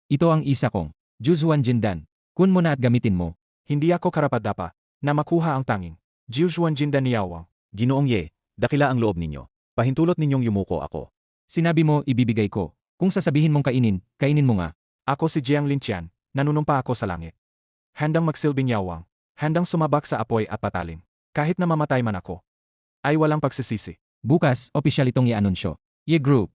Ito ang isa kong, Juzuan Jindan. Kun mo na at gamitin mo. Hindi ako karapat-dapa na makuha ang tanging Jujuan Jindan ni Yaowang. Ginoong Ye, dakila ang loob ninyo. Pahintulot ninyong yumuko ako. Sinabi mo, ibibigay ko. Kung sasabihin mong kainin, kainin mo nga. Ako si Jiang Lintian, nanunumpa ako sa langit. Handang magsilbing Yaowang, handang sumabak sa apoy at patalim. Kahit na mamatay man ako. Ay walang pagsisisi. Bukas, opisyal itong i-anunsyo. Ye Group.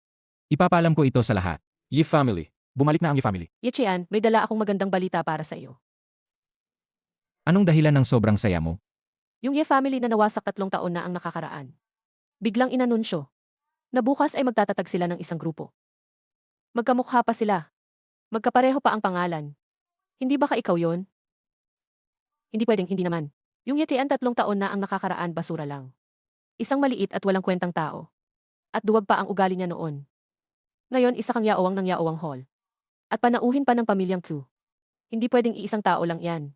Ipapaalam ko ito sa lahat. Ye family. Bumalik na ang Ye family. Ye Chean, may dala akong magandang balita para sa iyo. Anong dahilan ng sobrang saya mo? Yung Ye family na nawasak 3 taon na ang nakakaraan. Biglang inanunsyo na bukas ay magtatatag sila ng isang grupo. Magkamukha pa sila. Magkapareho pa ang pangalan. Hindi ba ka ikaw yon? Hindi pwedeng hindi naman. Yung Ye Tian 3 taon na ang nakakaraan basura lang. Isang maliit at walang kwentang tao. At duwag pa ang ugali niya noon. Ngayon isa kang yaowang ng yaowang hall. At panauhin pa ng pamilyang Q. Hindi pwedeng iisang tao lang yan.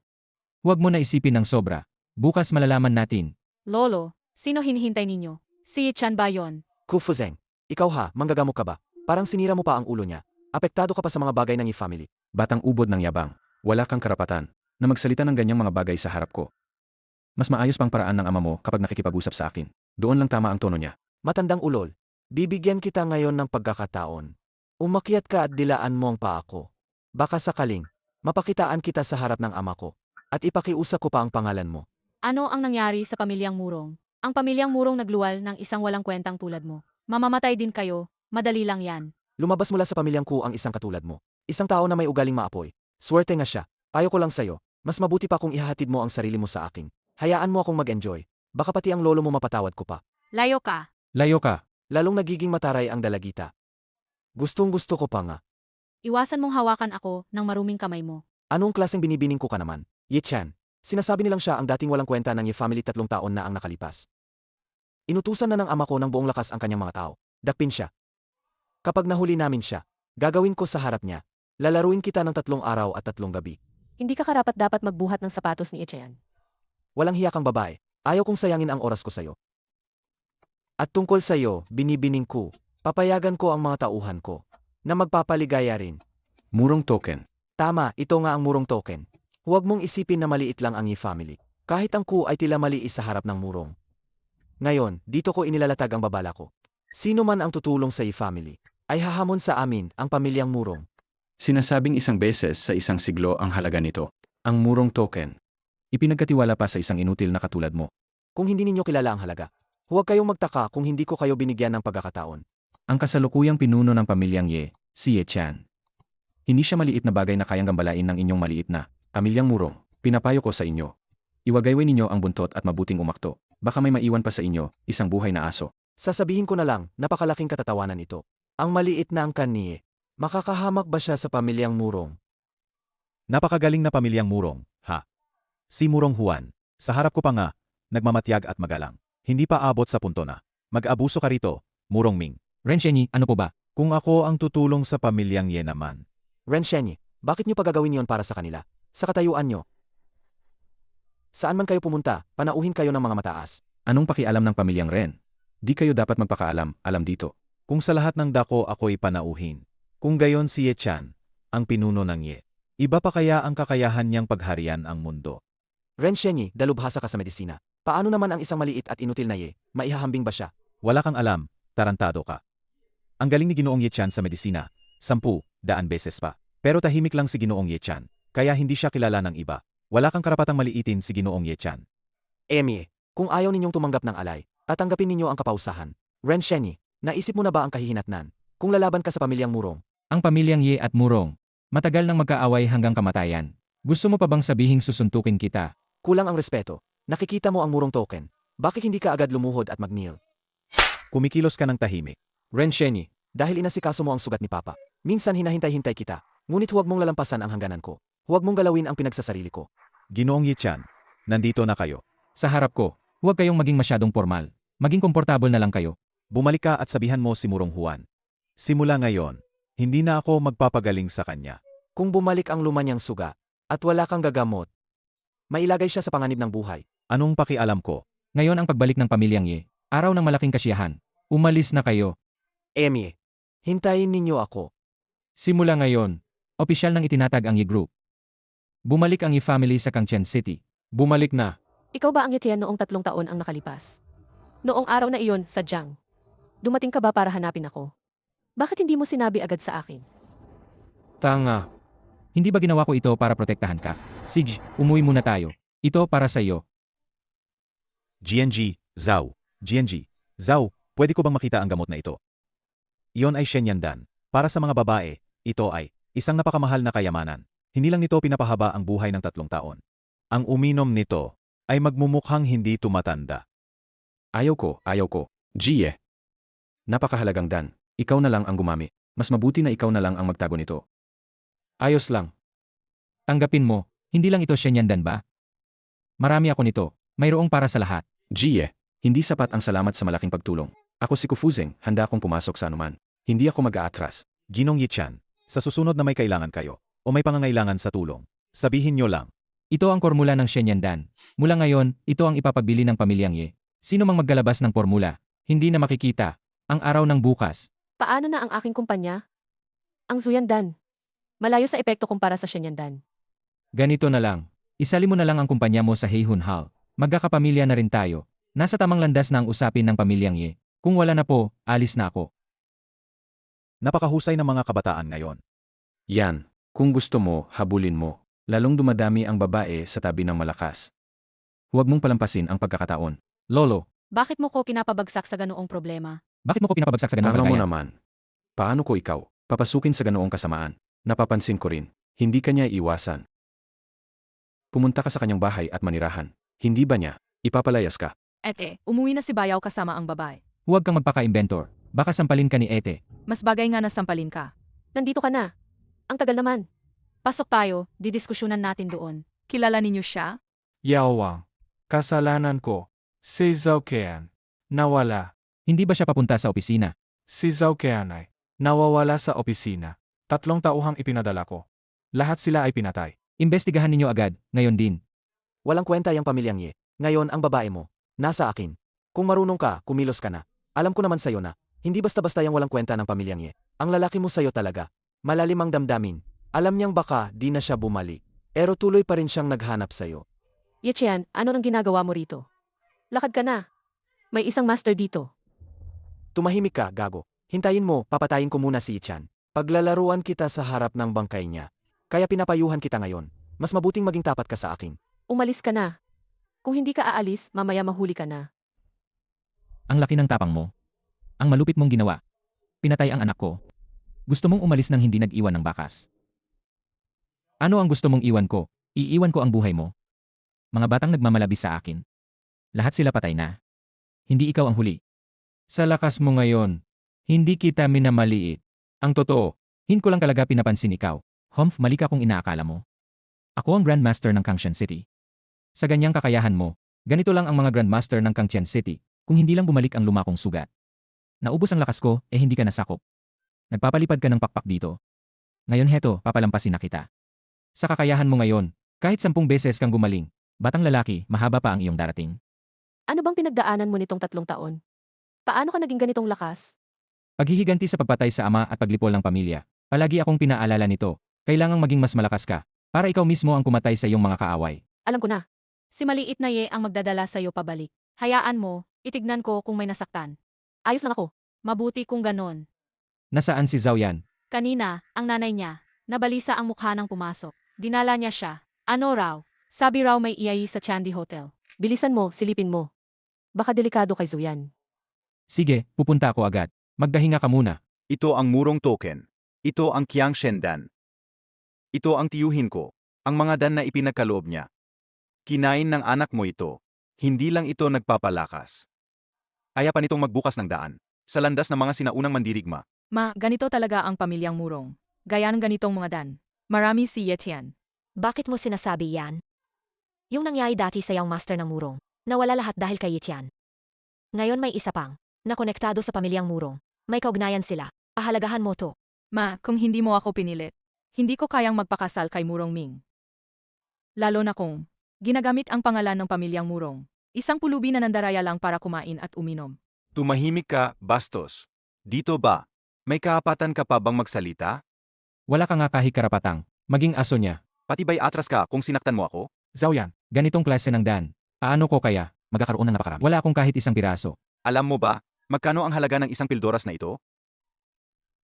Huwag mo na isipin ng sobra. Bukas malalaman natin. Lolo, sino hinihintay ninyo? Si Ye Chan ba yon? Kufuzeng, ikaw ha, manggagamok ka ba? Parang sinira mo pa ang ulo niya. Apektado ka pa sa mga bagay ng Ye family. Batang ubod ng yabang. Wala kang karapatan na magsalita ng ganyang mga bagay sa harap ko. Mas maayos pang paraan ng ama mo kapag nakikipag-usap sa akin. Doon lang tama ang tono niya. Matandang ulol, bibigyan kita ngayon ng pagkakataon. Umakyat ka at dilaan mo ang paa ko. Baka sakaling, mapakitaan kita sa harap ng ama ko. At ipakiusap ko pa ang pangalan mo. Ano ang nangyari sa pamilyang Murong? Ang pamilyang Murong nagluwal ng isang walang kwentang tulad mo. Mamamatay din kayo, madali lang yan. Lumabas mula sa pamilyang ko ang isang katulad mo. Isang tao na may ugaling maapoy. Swerte nga siya. Ayaw ko lang sa'yo. Mas mabuti pa kung ihahatid mo ang sarili mo sa akin. Hayaan mo akong mag-enjoy. Baka pati ang lolo mo mapatawad ko pa. Layo ka. Layo ka. Lalong nagiging mataray ang dalagita. Gustong gusto ko pa nga. Iwasan mong hawakan ako ng maruming kamay mo. Anong klaseng binibining ko ka naman? Ye Chan. Sinasabi nilang siya ang dating walang kwenta ng Ye family 3 taon na ang nakalipas. Inutusan na ng ama ko ng buong lakas ang kanyang mga tao. Dakpin siya. Kapag nahuli namin siya, gagawin ko sa harap niya. Lalaruin kita ng 3 araw at 3 gabi. Hindi ka karapat dapat magbuhat ng sapatos ni Ye Chean. Walang hiya kang babae. Ayaw kong sayangin ang oras ko sa'yo. At tungkol sa'yo, binibining ko, papayagan ko ang mga tauhan ko, na magpapaligaya rin. Murong token. Tama, ito nga ang murong token. Huwag mong isipin na maliit lang ang Ye family. Kahit ang ku ay tila maliis sa harap ng murong. Ngayon, dito ko inilalatag ang babala ko. Sino man ang tutulong sa Ye family, ay hahamon sa amin ang pamilyang Murong. Sinasabing isang beses sa isang siglo ang halaga nito. Ang murong token. Ipinagkatiwala pa sa isang inutil na katulad mo. Kung hindi ninyo kilala ang halaga, huwag kayong magtaka kung hindi ko kayo binigyan ng pagkakataon. Ang kasalukuyang pinuno ng pamilyang Ye, si Ye Chan. Hindi siya maliit na bagay na kayang gambalain ng inyong maliit na pamilyang Murong. Pinapayo ko sa inyo. Iwagayway ninyo ang buntot at mabuting umakto. Baka may maiwan pa sa inyo, isang buhay na aso. Sasabihin ko na lang, napakalaking katatawanan ito. Ang maliit na ang kaniye. Makakahamak ba siya sa pamilyang Murong? Napakagaling na pamilyang Murong, ha? Si Murong Juan, sa harap ko pa nga, nagmamatyag at magalang. Hindi pa abot sa punto na. Mag-abuso ka rito, Murong Ming. Renshenyi, ano po ba? Kung ako ang tutulong sa pamilyang Ye naman. Renshenyi, bakit niyo pagagawin yon para sa kanila? Sa katayuan niyo. Saan man kayo pumunta, panauhin kayo ng mga mataas. Anong pakialam ng pamilyang Ren? Di kayo dapat magpakaalam, alam dito. Kung sa lahat ng dako ako'y panauhin. Kung gayon si Ye Chan, ang pinuno ng Ye. Iba pa kaya ang kakayahan niyang pagharian ang mundo? Renshenyi, dalubhasa ka sa medisina. Paano naman ang isang maliit at inutil na Ye? Maihahambing ba siya? Wala kang alam, tarantado ka. Ang galing ni Ginoong Ye Chan sa medisina, 10, 100 beses pa. Pero tahimik lang si Ginoong Ye Chan, kaya hindi siya kilala ng iba. Wala kang karapatang maliitin si Ginoong Ye Chan. Emie, kung ayaw ninyong tumanggap ng alay, tatanggapin ninyo ang kapausahan. Renshenyi, naisip mo na ba ang kahihinatnan? Kung lalaban ka sa pamilyang Murong, Ang pamilyang Ye at Murong, matagal nang magkaaway hanggang kamatayan. Gusto mo pa bang sabihing susuntukin kita? kulang ang respeto. Nakikita mo ang Murong token. Bakit hindi ka agad lumuhod at mag-kneel? Kumikilos ka ng tahimik. Renshenyi. Dahil inasikaso mo ang sugat ni Papa. Minsan hinahintay-hintay kita. Ngunit huwag mong lalampasan ang hangganan ko. Huwag mong galawin ang pinagsasarili ko. Ginoong Ye Chan, nandito na kayo. Sa harap ko, huwag kayong maging masyadong formal. Maging komportable na lang kayo. Bumalik ka at sabihan mo si Murong Juan. Simula ngayon, hindi na ako magpapagaling sa kanya. Kung bumalik ang lumanyang suga, at wala kang gagamot, mailagay siya sa panganib ng buhay. Anong pakialam ko? Ngayon ang pagbalik ng pamilyang Ye, araw ng malaking kasiyahan. Umalis na kayo. Emie, hintayin ninyo ako. Simula ngayon, opisyal nang itinatag ang Ye Group. Bumalik ang Ye family sa Kangchen City. Bumalik na. Ikaw ba ang Ye Tian noong 3 taon ang nakalipas? Noong araw na iyon, sadyang. Dumating ka ba para hanapin ako? Bakit hindi mo sinabi agad sa akin? Tanga. Hindi ba ginawa ko ito para protektahan ka? Sige, umuwi muna tayo. Ito para sa iyo. GNG, Zhao. GNG, Zhao, pwede ko bang makita ang gamot na ito? Iyon ay Shenyandan. Para sa mga babae, ito ay isang napakamahal na kayamanan. Hindi lang nito pinapahaba ang buhay ng 3 taon. Ang uminom nito ay magmumukhang hindi tumatanda. Ayaw ko. Jie. Napakahalagang Dan. Ikaw na lang ang gumamit. Mas mabuti na ikaw na lang ang magtago nito. Ayos lang. Tanggapin mo, hindi lang ito Shenyandan ba? Marami ako nito. Mayroong para sa lahat. Jie, hindi sapat ang salamat sa malaking pagtulong. Ako si Kufuzeng, handa akong pumasok sa anuman. Hindi ako mag-aatras. Ginong Yichan, sa susunod na may kailangan kayo o may pangangailangan sa tulong, sabihin nyo lang. Ito ang formula ng Shenyandan. Mula ngayon, ito ang ipapagbili ng pamilyang Ye. Sino mang maggalabas ng formula, hindi na makikita ang araw ng bukas. Paano na ang aking kumpanya? Ang Zuyandan. Malayo sa epekto kumpara sa Shenyandan. Ganito na lang. Isali mo na lang ang kumpanya mo sa Heihun Hall. Magkakapamilya na rin tayo. Nasa tamang landas na ang usapin ng pamilyang Ye. Kung wala na po, alis na ako. Napakahusay ng mga kabataan ngayon. Yan, kung gusto mo, habulin mo. Lalong dumadami ang babae sa tabi ng malakas. Huwag mong palampasin ang pagkakataon. Lolo, Bakit mo ko kinapabagsak sa ganoong problema? bakit mo ko pinapabagsak sa ganung Tama mo kalagayan? naman. Paano ko ikaw papasukin sa ganoong kasamaan? Napapansin ko rin, hindi kanya iwasan. Pumunta ka sa kanyang bahay at manirahan. Hindi ba niya ipapalayas ka? Umuwi na si Bayaw kasama ang babae. Huwag kang magpaka-inventor. Baka sampalin ka ni Ete. Mas bagay nga na sampalin ka. Nandito ka na. Ang tagal naman. Pasok tayo, didiskusyonan natin doon. Kilala ninyo siya? Yawang, kasalanan ko. Si Zaukean, nawala. Hindi ba siya papunta sa opisina? Si Zaukean ay nawawala sa opisina. 3 tauhang ipinadala ko. Lahat sila ay pinatay. Imbestigahan ninyo agad, ngayon din. Walang kwenta yung pamilyang Ye. Ngayon ang babae mo, nasa akin. Kung marunong ka, kumilos ka na. Alam ko naman sa'yo na, hindi basta-basta yung walang kwenta ng pamilyang Ye. Ang lalaki mo sa'yo talaga. Malalim ang damdamin. Alam niyang baka di na siya bumalik. Pero tuloy pa rin siyang naghanap sa'yo. Yechian, ano nang ginagawa mo rito? Lakad ka na. May isang master dito. Tumahimik ka, gago. Hintayin mo, papatayin ko muna si Ichan. Paglalaruan kita sa harap ng bangkay niya. Kaya pinapayuhan kita ngayon. Mas mabuting maging tapat ka sa akin. Umalis ka na. Kung hindi ka aalis, mamaya mahuli ka na. Ang laki ng tapang mo. Ang malupit mong ginawa. Pinatay ang anak ko. Gusto mong umalis nang hindi nag-iwan ng bakas. Ano ang gusto mong iwan ko? Iiwan ko ang buhay mo. Mga batang nagmamalabis sa akin. Lahat sila patay na. Hindi ikaw ang huli. Sa lakas mo ngayon, hindi kita minamaliit. Ang totoo, hindi ko lang talaga pinapansin ikaw. Humph, mali ka kung inaakala mo. Ako ang Grandmaster ng Kangshan City. Sa ganyang kakayahan mo, ganito lang ang mga Grandmaster ng Kangshan City kung hindi lang bumalik ang lumakong sugat. Naubos ang lakas ko, hindi ka nasakop. Nagpapalipad ka ng pakpak dito. Ngayon heto, papalampasin na kita. Sa kakayahan mo ngayon, kahit 10 beses kang gumaling, batang lalaki, mahaba pa ang iyong darating. Ano bang pinagdaanan mo nitong 3 taon? Paano ka naging ganitong lakas? Paghihiganti sa pagpatay sa ama at paglipol ng pamilya, palagi akong pinaalala nito. Kailangang maging mas malakas ka, para ikaw mismo ang kumatay sa iyong mga kaaway. Alam ko na. Si maliit na Ye ang magdadala sa'yo pabalik. Hayaan mo, itignan ko kung may nasaktan. Ayos lang ako. Mabuti kung ganon. Nasaan si Zhao Yan? Kanina, ang nanay niya, nabalisa ang mukha ng pumasok. Dinala niya siya. Ano raw? Sabi raw may iyayi sa Chandy Hotel. Bilisan mo, silipin mo. Baka delikado kay Zuyan. Sige, pupunta ako agad. Magdahinga ka muna. Ito ang murong token. Ito ang Qiangshen Dan. Ito ang tiyuhin ko. Ang mga dan na ipinagkaloob niya. Kinain ng anak mo ito. Hindi lang ito nagpapalakas. Kaya pa nitong magbukas ng daan. Sa landas ng mga sinaunang mandirigma. Ma, ganito talaga ang pamilyang Murong. Gaya ng ganitong mga dan. Marami si Yetian. Bakit mo sinasabi yan? Yung nangyari dati sa yung master ng Murong, nawala lahat dahil kay Yitian. Ngayon may isa pang, na konektado sa pamilyang Murong. May kaugnayan sila. Pahalagahan mo to. Ma, kung hindi mo ako pinilit, hindi ko kayang magpakasal kay Murong Ming. Lalo na kung ginagamit ang pangalan ng pamilyang Murong. Isang pulubi na nandaraya lang para kumain at uminom. Tumahimik ka, bastos. Dito ba? May kaapatan ka pa bang magsalita? Wala ka nga kahit karapatang, maging aso niya. Pati ba'y atras ka kung sinaktan mo ako? Zhao Yan, ganitong klase ng Dan. Paano ko kaya? Magkakaroon ng napakarami. Wala akong kahit isang piraso. Alam mo ba, magkano ang halaga ng isang pildoras na ito?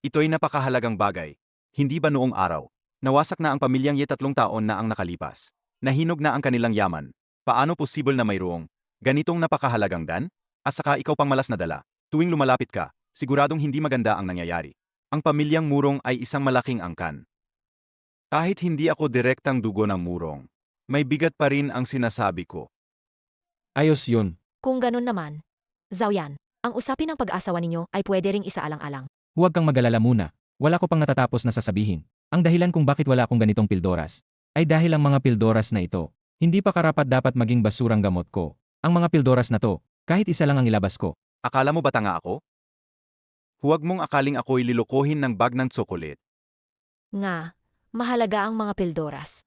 Ito'y napakahalagang bagay. Hindi ba noong araw, nawasak na ang pamilyang Ye 3 taon na ang nakalipas? Nahinog na ang kanilang yaman. Paano posibol na mayroong ganitong napakahalagang Dan? At saka ikaw pang malas na dala. Tuwing lumalapit ka, siguradong hindi maganda ang nangyayari. Ang pamilyang Murong ay isang malaking angkan. Kahit hindi ako direktang dugo ng Murong, may bigat pa rin ang sinasabi ko. Ayos yun. Kung ganun naman, Zhao Yan, ang usapin ng pag-asawa ninyo ay pwede ring isaalang-alang. Huwag kang mag-alala muna. Wala ko pang natatapos na sasabihin. Ang dahilan kung bakit wala akong ganitong pildoras, ay dahil ang mga pildoras na ito, hindi pa karapat dapat maging basurang gamot ko. Ang mga pildoras na to, kahit isa lang ang ilabas ko. Akala mo ba tanga ako? Huwag mong akaling ako'y lilokohin ng bag ng tsokolit. Nga, mahalaga ang mga pildoras.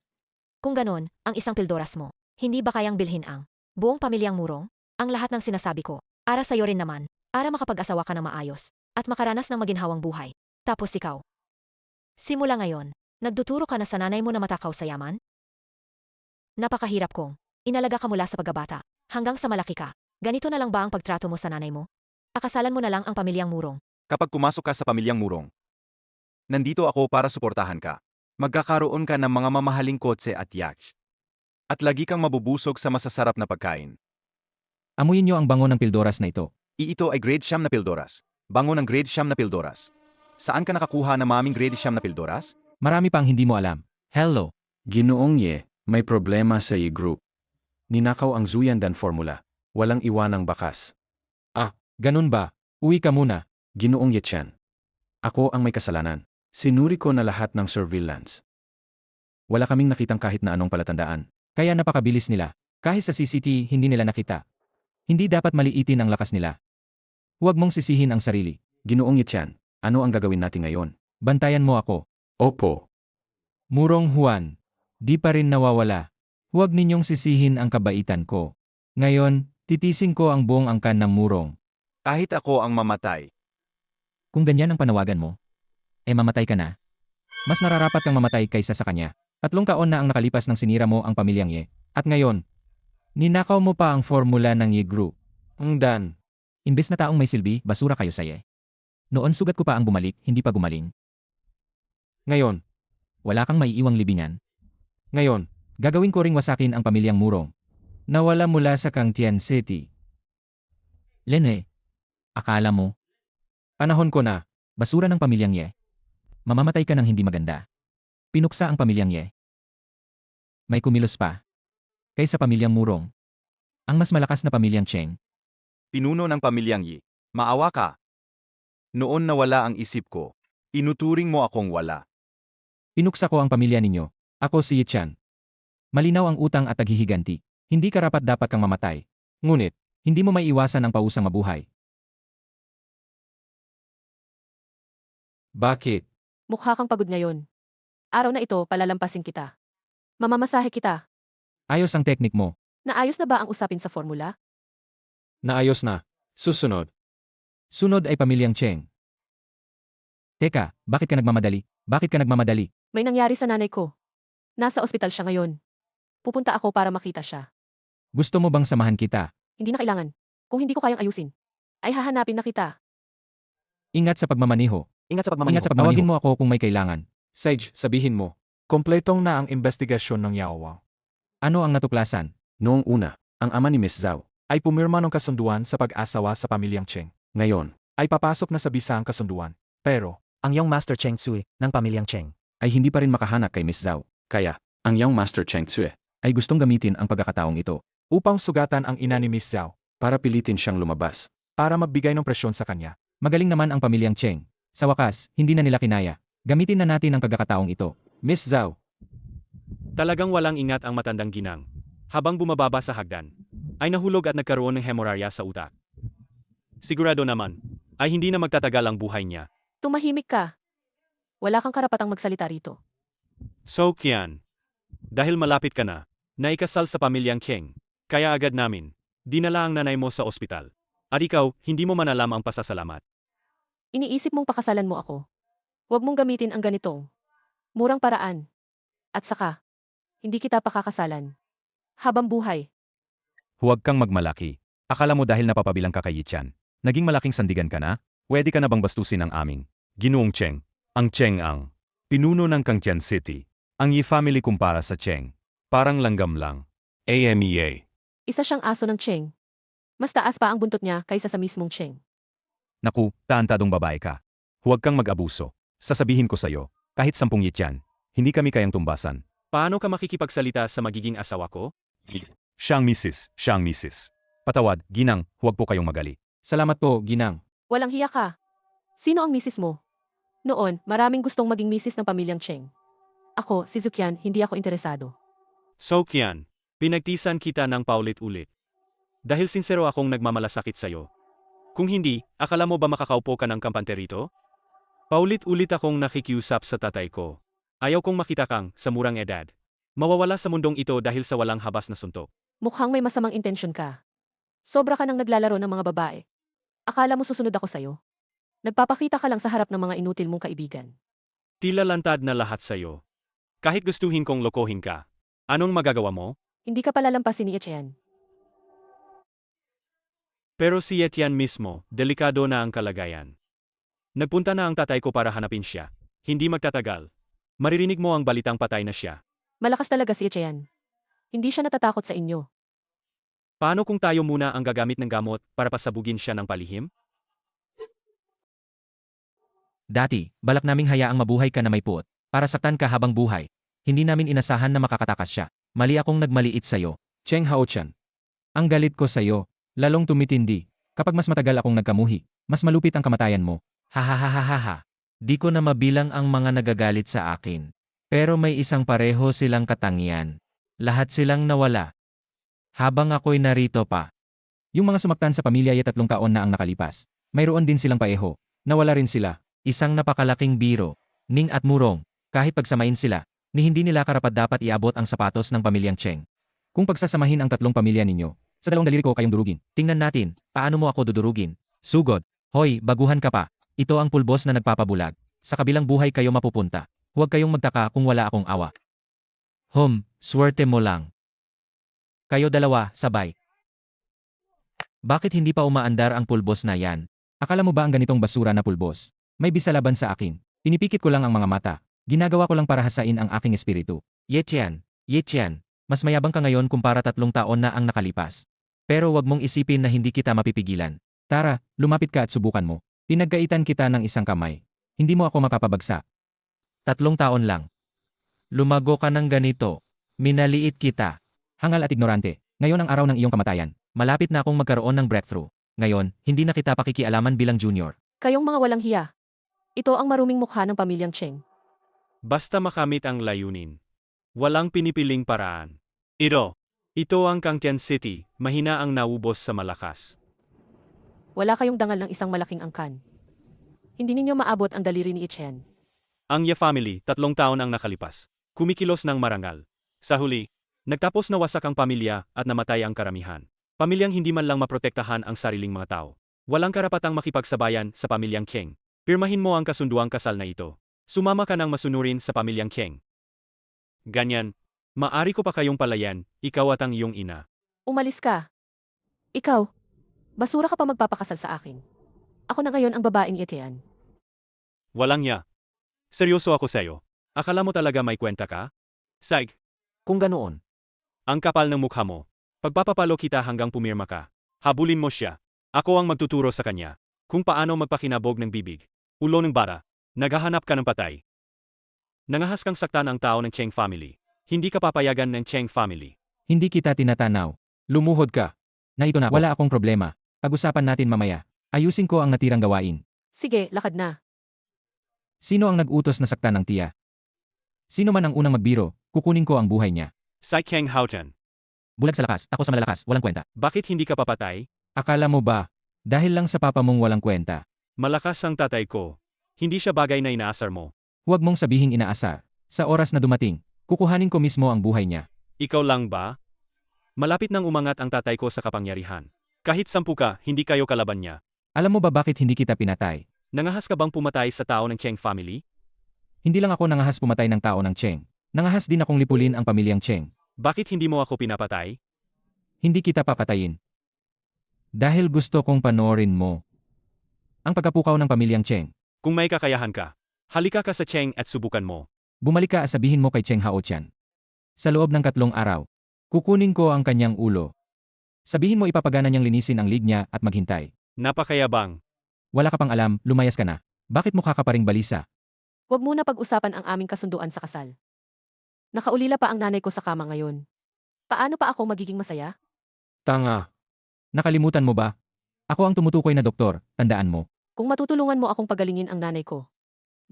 Kung ganun, ang isang pildoras mo, hindi ba kayang bilhin ang buong pamilyang Murong? Ang lahat ng sinasabi ko, para sa'yo rin naman, para makapag-asawa ka ng maayos, at makaranas ng maginhawang buhay. Tapos ikaw. Simula ngayon, nagduturo ka na sa nanay mo na matakaw sa yaman? Napakahirap kong. Inalaga ka mula sa pagkabata, hanggang sa malaki ka. Ganito na lang ba ang pagtrato mo sa nanay mo? Akasalan mo na lang ang pamilyang Murong. Kapag pumasok ka sa pamilyang Murong, nandito ako para suportahan ka. Magkakaroon ka ng mga mamahaling kotse at yacht. At lagi kang mabubusog sa masasarap na pagkain. Amuyin niyo ang bango ng pildoras na ito. Ito ay grade siyam na pildoras. Bango ng grade siyam na pildoras. Saan ka nakakuha ng maming grade siyam na pildoras? Marami pang hindi mo alam. Hello. Ginoong Ye, may problema sa i-group. Ninakaw ang Zuyandan formula. Walang iwanang bakas. Ganun ba? Uwi ka muna. Ginoong Ye Chen. Ako ang may kasalanan. Sinuri ko na lahat ng surveillance. Wala kaming nakitang kahit na anong palatandaan. Kaya napakabilis nila. Kahit sa CCTV hindi nila nakita. Hindi dapat maliitin ang lakas nila. Huwag mong sisihin ang sarili. Ginoong Ye Chen, ano ang gagawin natin ngayon? Bantayan mo ako. Opo. Murong Juan. Di pa rin nawawala. Huwag ninyong sisihin ang kabaitan ko. Ngayon, titisin ko ang buong angkan ng Murong. Kahit ako ang mamatay. Kung ganyan ang panawagan mo, mamatay ka na. Mas nararapat kang mamatay kaysa sa kanya. 3 taon na ang nakalipas nang sinira mo ang pamilyang Ye. At ngayon, ninakaw mo pa ang formula ng Ye Group. Ang dan. Imbes na taong may silbi, basura kayo sa Ye. Noon sugat ko pa ang bumalik, hindi pa gumaling. Ngayon, wala kang maiiwang libingan. Ngayon, gagawin ko ring wasakin ang pamilyang Murong. Nawala mula sa Kangtian City. Lene, akala mo? Panahon ko na, basura ng pamilyang Ye. Mamamatay ka ng hindi maganda. Pinuksa ang pamilyang Ye. May kumilos pa. Kaysa pamilyang Murong. Ang mas malakas na pamilyang Cheng. Pinuno ng pamilyang Yi. Maawa ka. Noon nawala ang isip ko. Inuturing mo akong wala. Pinuksa ko ang pamilya ninyo. Ako si Ye Chan. Malinaw ang utang at taghihiganti. Hindi karapat dapat kang mamatay. Ngunit, hindi mo maiiwasan ang pausang mabuhay. Bakit? Mukha kang pagod ngayon. Araw na ito, palalampasin kita. Mamamasahe kita. Ayos ang teknik mo. Naayos na ba ang usapin sa formula? Naayos na. Susunod. Sunod ay pamilyang Cheng. Teka, bakit ka nagmamadali? Bakit ka nagmamadali? May nangyari sa nanay ko. Nasa ospital siya ngayon. Pupunta ako para makita siya. Gusto mo bang samahan kita? Hindi na kailangan. Kung hindi ko kayang ayusin, ay hahanapin na kita. Ingat sa pagmamaniho. Ingat sa Ingat sa pagmamaniho. Tawagin mo ako kung may kailangan. Sage, sabihin mo, kompletong na ang investigasyon ng Yao. Ano ang natuklasan? Noong una, ang ama ni Miss Zhao Ay pumirma ng kasunduan sa pag-asawa sa pamilyang Cheng. ngayon Ay papasok na sa bisa ang kasunduan. Pero, Ang iyong Master Cheng Tsui ng pamilyang Cheng. ay hindi pa rin makahanap kay Miss Zhao. Kaya, ang young Master Cheng Tsue ay gustong gamitin ang pagkakataong ito upang sugatan ang ina ni Miss Zhao, para pilitin siyang lumabas. para magbigay ng presyon sa kanya. Magaling naman ang pamilyang Cheng. Sa wakas, hindi na nila kinaya. Gamitin na natin ang pagkakataong ito. Miss Zhao. Talagang walang ingat ang matandang ginang. Habang bumababa sa hagdan, ay nahulog at nagkaroon ng hemorrhea sa utak. Sigurado naman, ay hindi na magtatagal ang buhay niya. Tumahimik ka. Wala kang karapatang magsalita rito. So Kian, dahil malapit ka na, naikasal sa pamilyang Cheng, kaya agad namin, dinala ang nanay mo sa ospital. At ikaw, hindi mo man alam ang pasasalamat. Iniisip mong pakasalan mo ako. Huwag mong gamitin ang ganitong murang paraan. At saka, hindi kita pakakasalan. Habang buhay. Huwag kang magmalaki. Akala mo dahil napapabilang ka kay Yichan, naging malaking sandigan ka na? Pwede ka na bang bastusin ang aming Ginoong Cheng? Ang Cheng ang pinuno ng Kangtian City. Ang Yi family kumpara sa Cheng. Parang langgam lang. AMEA. Isa siyang aso ng Cheng. Mas taas pa ang buntot niya kaysa sa mismong Cheng. Naku, taantadong babae ka. Huwag kang mag-abuso. Sasabihin ko sa'yo, kahit 10 yityan, hindi kami kayang tumbasan. Paano ka makikipagsalita sa magiging asawa ko? Siyang misis. Patawad, ginang, huwag po kayong magali. Salamat po, ginang. Walang hiya ka. Sino ang misis mo? Noon, maraming gustong maging misis ng pamilyang Cheng. Ako, si Zukian, hindi ako interesado. So Kian, pinagtisan kita ng paulit-ulit. Dahil sincero akong nagmamalasakit sa'yo. Kung hindi, akala mo ba makakaupo ka ng kampante rito? Paulit-ulit akong nakikiusap sa tatay ko. Ayaw kong makita kang, sa murang edad, mawawala sa mundong ito dahil sa walang habas na suntok. Mukhang may masamang intensyon ka. Sobra ka nang naglalaro ng mga babae. Akala mo susunod ako sa'yo? Nagpapakita ka lang sa harap ng mga inutil mong kaibigan. Tila lantad na lahat sa'yo. Kahit gustuhin kong lokohin ka, anong magagawa mo? Hindi ka palalampasin ni Etienne. Pero si Etienne mismo, delikado na ang kalagayan. Nagpunta na ang tatay ko para hanapin siya. Hindi magtatagal. Maririnig mo ang balitang patay na siya. Malakas talaga si Etienne. Hindi siya natatakot sa inyo. Paano kung tayo muna ang gagamit ng gamot para pasabugin siya ng palihim? Dati, balak naming hayaang mabuhay ka na may puot. Para saktan ka habang buhay. Hindi namin inasahan na makakatakas siya. Mali akong nagmaliit sa'yo. Cheng Hao-chan. Ang galit ko sa'yo, lalong tumitindi. Kapag mas matagal akong nagkamuhi, mas malupit ang kamatayan mo. Ha. Di ko na mabilang ang mga nagagalit sa akin. Pero may isang pareho silang katangian. Lahat silang nawala. Habang ako'y narito pa. Yung mga sumaktan sa pamilya ay 3 taon na ang nakalipas. Mayroon din silang paeho. Nawala rin sila. Isang napakalaking biro. Ning at Murong. Kahit pagsamain sila, ni hindi nila karapat-dapat iabot ang sapatos ng pamilyang Cheng. Kung pagsasamahin ang 3 pamilya ninyo, sa 2 daliri ko kayong durugin. Tingnan natin, paano mo ako dudurugin. Sugod. Hoy, baguhan ka pa. Ito ang pulbos na nagpapabulag. Sa kabilang buhay kayo mapupunta. Huwag kayong magtaka kung wala akong awa. Swerte mo lang. Kayo dalawa, sabay. Bakit hindi pa umaandar ang pulbos na yan? Akala mo ba ang ganitong basura na pulbos? May bisa laban sa akin. Pinipikit ko lang ang mga mata. Ginagawa ko lang para hasain ang aking espiritu. Yetian, mas mayabang ka ngayon kumpara 3 taon na ang nakalipas. Pero wag mong isipin na hindi kita mapipigilan. Tara, lumapit ka at subukan mo. Pinagkaitan kita ng isang kamay. Hindi mo ako mapapabagsak. 3 taon lang. Lumago ka ng ganito. Minaliit kita. Hangal at ignorante. Ngayon ang araw ng iyong kamatayan. Malapit na akong magkaroon ng breakthrough. Ngayon, hindi na kita pakikialaman bilang junior. Kayong mga walang hiya. Ito ang maruming mukha ng pamilyang Cheng. Basta makamit ang layunin. Walang pinipiling paraan. Ito ang Kangtian City, mahina ang naubos sa malakas. Wala kayong dangal ng isang malaking angkan. Hindi ninyo maabot ang daliri ni Etienne. Ang Ya family, 3 taon ang nakalipas. Kumikilos ng marangal. Sa huli, nagtapos na wasak ang pamilya at namatay ang karamihan. Pamilyang hindi man lang maprotektahan ang sariling mga tao. Walang karapatang makipagsabayan sa pamilyang Cheng. Pirmahin mo ang kasunduang kasal na ito. Sumama ka ng masunurin sa pamilyang Cheng. Ganyan, maari ko pa kayong palayan, ikaw at ang iyong ina. Umalis ka. Ikaw, basura ka pa magpapakasal sa akin. Ako na ngayon ang babae ni Etienne. Walang ya. Seryoso ako sa'yo. Akala mo talaga may kwenta ka? Saig, Kung ganoon, ang kapal ng mukha mo. Pagpapapalo kita hanggang pumirma ka. Habulin mo siya. Ako ang magtuturo sa kanya. Kung paano magpakinabog ng bibig. Ulo ng bara. Naghahanap ka ng patay. Nangahas kang saktan ang tao ng Cheng family. Hindi ka papayagan ng Cheng family. Hindi kita tinatanaw. Lumuhod ka. Na ito na, wala akong problema. Pag-usapan natin mamaya. Ayusin ko ang natirang gawain. Sige, lakad na. Sino ang nag-utos na saktan ng tiya? Sino man ang unang magbiro, kukunin ko ang buhay niya. Sai Kang Houghton. Bulag sa lakas, ako sa malalakas, walang kwenta. Bakit hindi ka papatay? Akala mo ba, dahil lang sa papa mong walang kwenta? Malakas ang tatay ko. Hindi siya bagay na inaasar mo. Huwag mong sabihing inaasar. Sa oras na dumating, kukuhanin ko mismo ang buhay niya. Ikaw lang ba? Malapit nang umangat ang tatay ko sa kapangyarihan. Kahit 10 ka, hindi kayo kalaban niya. Alam mo ba bakit hindi kita pinatay? Nangahas ka bang pumatay sa tao ng Cheng family? Hindi lang ako nangahas pumatay ng tao ng Cheng. Nangahas din akong lipulin ang pamilyang Cheng. Bakit hindi mo ako pinapatay? Hindi kita papatayin. Dahil gusto kong panoorin mo ang pagkapukaw ng pamilyang Cheng. Kung may kakayahan ka, halika ka sa Cheng at subukan mo. Bumalik ka at sabihin mo kay Cheng Hao-chan. Sa loob ng 3 araw, kukunin ko ang kanyang ulo. Sabihin mo ipapagana niyang linisin ang lead niya at maghintay. Napakayabang. Wala ka pang alam, lumayas ka na. Bakit mukha ka pa ring balisa? Huwag muna pag-usapan ang aming kasunduan sa kasal. Nakaulila pa ang nanay ko sa kama ngayon. Paano pa ako magiging masaya? Tanga. Nakalimutan mo ba? Ako ang tumutukoy na doktor, tandaan mo. Kung matutulungan mo akong pagalingin ang nanay ko,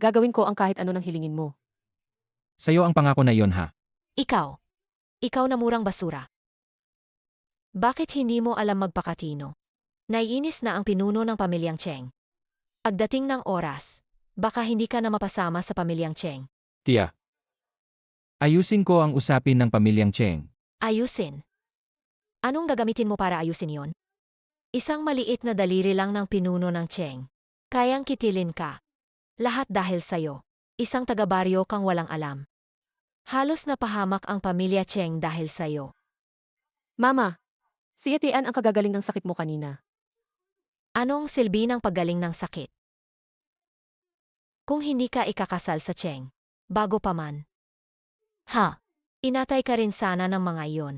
gagawin ko ang kahit ano ng hilingin mo. Sa'yo ang pangako na iyon ha. Ikaw. Ikaw na murang basura. Bakit hindi mo alam magpakatino? Naiinis na ang pinuno ng pamilyang Cheng. Pagdating ng oras, baka hindi ka na mapasama sa pamilyang Cheng. Tia. Ayusin ko ang usapin ng pamilyang Cheng. Ayusin. Anong gagamitin mo para ayusin yon? Isang maliit na daliri lang ng pinuno ng Cheng. Kayang kitilin ka. Lahat dahil sa'yo. Isang taga-baryo kang walang alam. Halos napahamak ang pamilya Cheng dahil sa'yo. Mama, si Etian ang kagagaling ng sakit mo kanina. Anong silbi ng paggaling ng sakit? Kung hindi ka ikakasal sa Cheng, bago pa man. Ha, inatay ka rin sana ng mga iyon.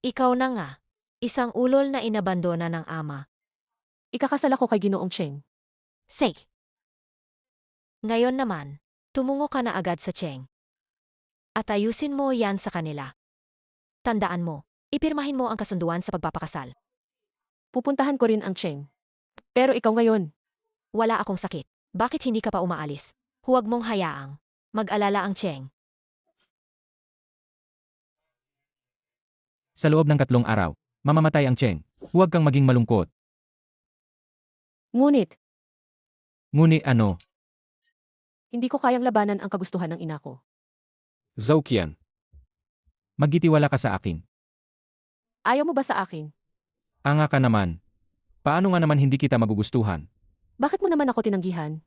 Ikaw na nga, isang ulol na inabandona ng ama. Ikakasal ako kay Ginoong Cheng. Say. Ngayon naman, tumungo ka na agad sa Cheng. At ayusin mo yan sa kanila. Tandaan mo, ipirmahin mo ang kasunduan sa pagpapakasal. Pupuntahan ko rin ang Cheng. Pero ikaw ngayon, Wala akong sakit. Bakit hindi ka pa umaalis? Huwag mong hayaang mag-alala ang Cheng. Sa loob ng 3 araw, mamamatay ang Cheng. Huwag kang maging malungkot. ngunit, Ngunit ano? hindi ko kayang labanan ang kagustuhan ng ina ko. Zhao Qian. Magtitiwala ka sa akin. Ayaw mo ba sa akin? Anga ka naman. Paano nga naman hindi kita magugustuhan? Bakit mo naman ako tinanggihan?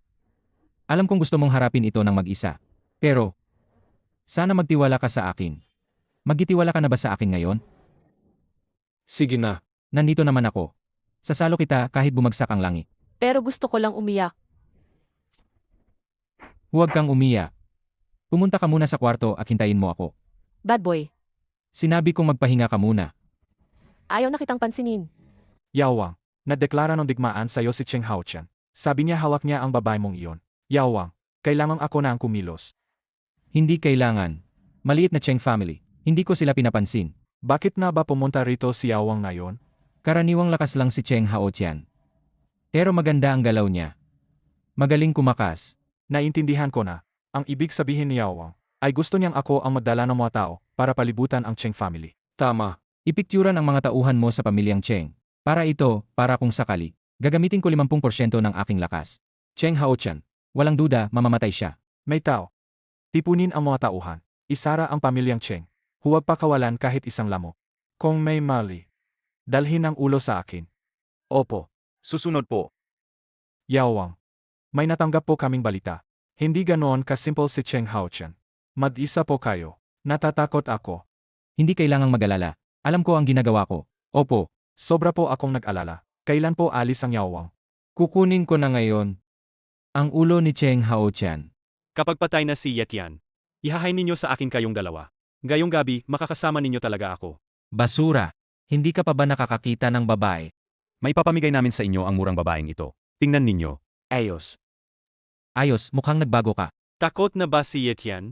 Alam kong gusto mong harapin ito ng mag-isa. Pero, sana magtiwala ka sa akin. Magtitiwala ka na ba sa akin ngayon? Sige na. Nandito naman ako. Sasalo kita kahit bumagsak ang langit. Pero gusto ko lang umiyak. Huwag kang umiyak. Pumunta ka muna sa kwarto at hintayin mo ako. Bad boy, Sinabi kong magpahinga ka muna. ayaw na kitang pansinin. Yawang, nadeklara ng digmaan sa'yo si Cheng Haotian. Sabi niya hawak niya ang babae mong iyon. Yawang, kailangan ako na ang kumilos. Hindi kailangan. Maliit na Cheng family. Hindi ko sila pinapansin. Bakit na ba pumunta rito si Yawang ngayon? Karaniwang lakas lang si Cheng Haotian. Pero maganda ang galaw niya. Magaling kumakas. Naintindihan ko na. Ang ibig sabihin ni Yawang ay gusto niyang ako ang magdala ng mga tao para palibutan ang Cheng family. Tama. Ipikturan ang mga tauhan mo sa pamilyang Cheng. Para kung sakali. Gagamitin ko 50% ng aking lakas. Cheng Haotian. Walang duda, mamamatay siya. May tao. Tipunin ang mga tauhan. Isara ang pamilyang Cheng. Huwag pakawalan kahit isang lamok. Kung may mali, dalhin ang ulo sa akin. Opo, Susunod po. Yawang. May natanggap po kaming balita. Hindi ganoon kasimple si Cheng Haotian. Mag-isa po kayo. Natatakot ako. Hindi kailangang mag-alala. Alam ko ang ginagawa ko. Opo, Sobra po akong nag-alala. Kailan po alis ang Yawang? kukunin ko na ngayon ang ulo ni Cheng Haotian. Kapag patay na si Yetian, ihahay ninyo sa akin kayong dalawa. Gayong gabi, makakasama ninyo talaga ako. Basura. Hindi ka pa ba nakakakita ng babae? May papamigay namin sa inyo ang murang babaeng ito. Tingnan ninyo. Ayos. Ayos, mukhang nagbago ka. Takot na ba si Yetian?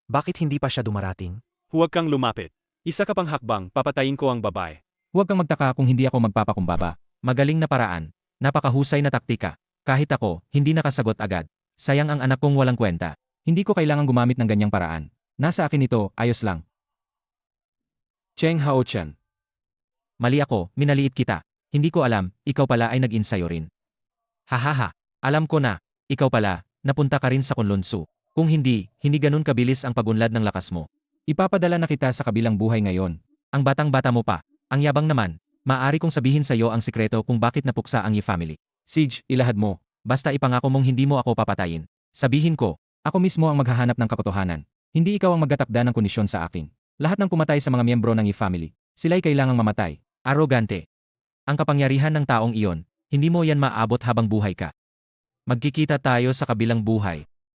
Bakit hindi pa siya dumarating? Huwag kang lumapit. Isa ka pang hakbang, papatayin ko ang babae. Huwag kang magtaka kung hindi ako magpapakumbaba. Magaling na paraan. Napakahusay na taktika. Kahit ako, hindi nakasagot agad. Sayang ang anak kong walang kwenta. Hindi ko kailangang gumamit ng ganyang paraan. Nasa akin ito, ayos lang. Cheng Haotian. Mali ako, minaliit kita. Hindi ko alam, ikaw pala ay nag-insayo rin. Hahaha, alam ko na, ikaw pala, napunta ka rin sa Kunlunsu. Kung hindi, hindi ganun kabilis ang pagunlad ng lakas mo. Ipapadala na kita sa kabilang buhay ngayon. Ang batang-bata mo pa. Ang yabang naman, maaari kong sabihin sa iyo ang sikreto kung bakit napuksa ang family. Siege, ilahad mo. Basta ipangako mong hindi mo ako papatayin. Sabihin ko, ako mismo ang maghahanap ng katotohanan. Hindi ikaw ang magtatakda ng kondisyon sa akin. Lahat ng pumatay sa mga miyembro ng family, sila'y kailangang mamatay. Arrogante. Ang kapangyarihan ng taong iyon, hindi mo yan maabot habang buhay ka. Magkikita tayo sa kabilang buhay.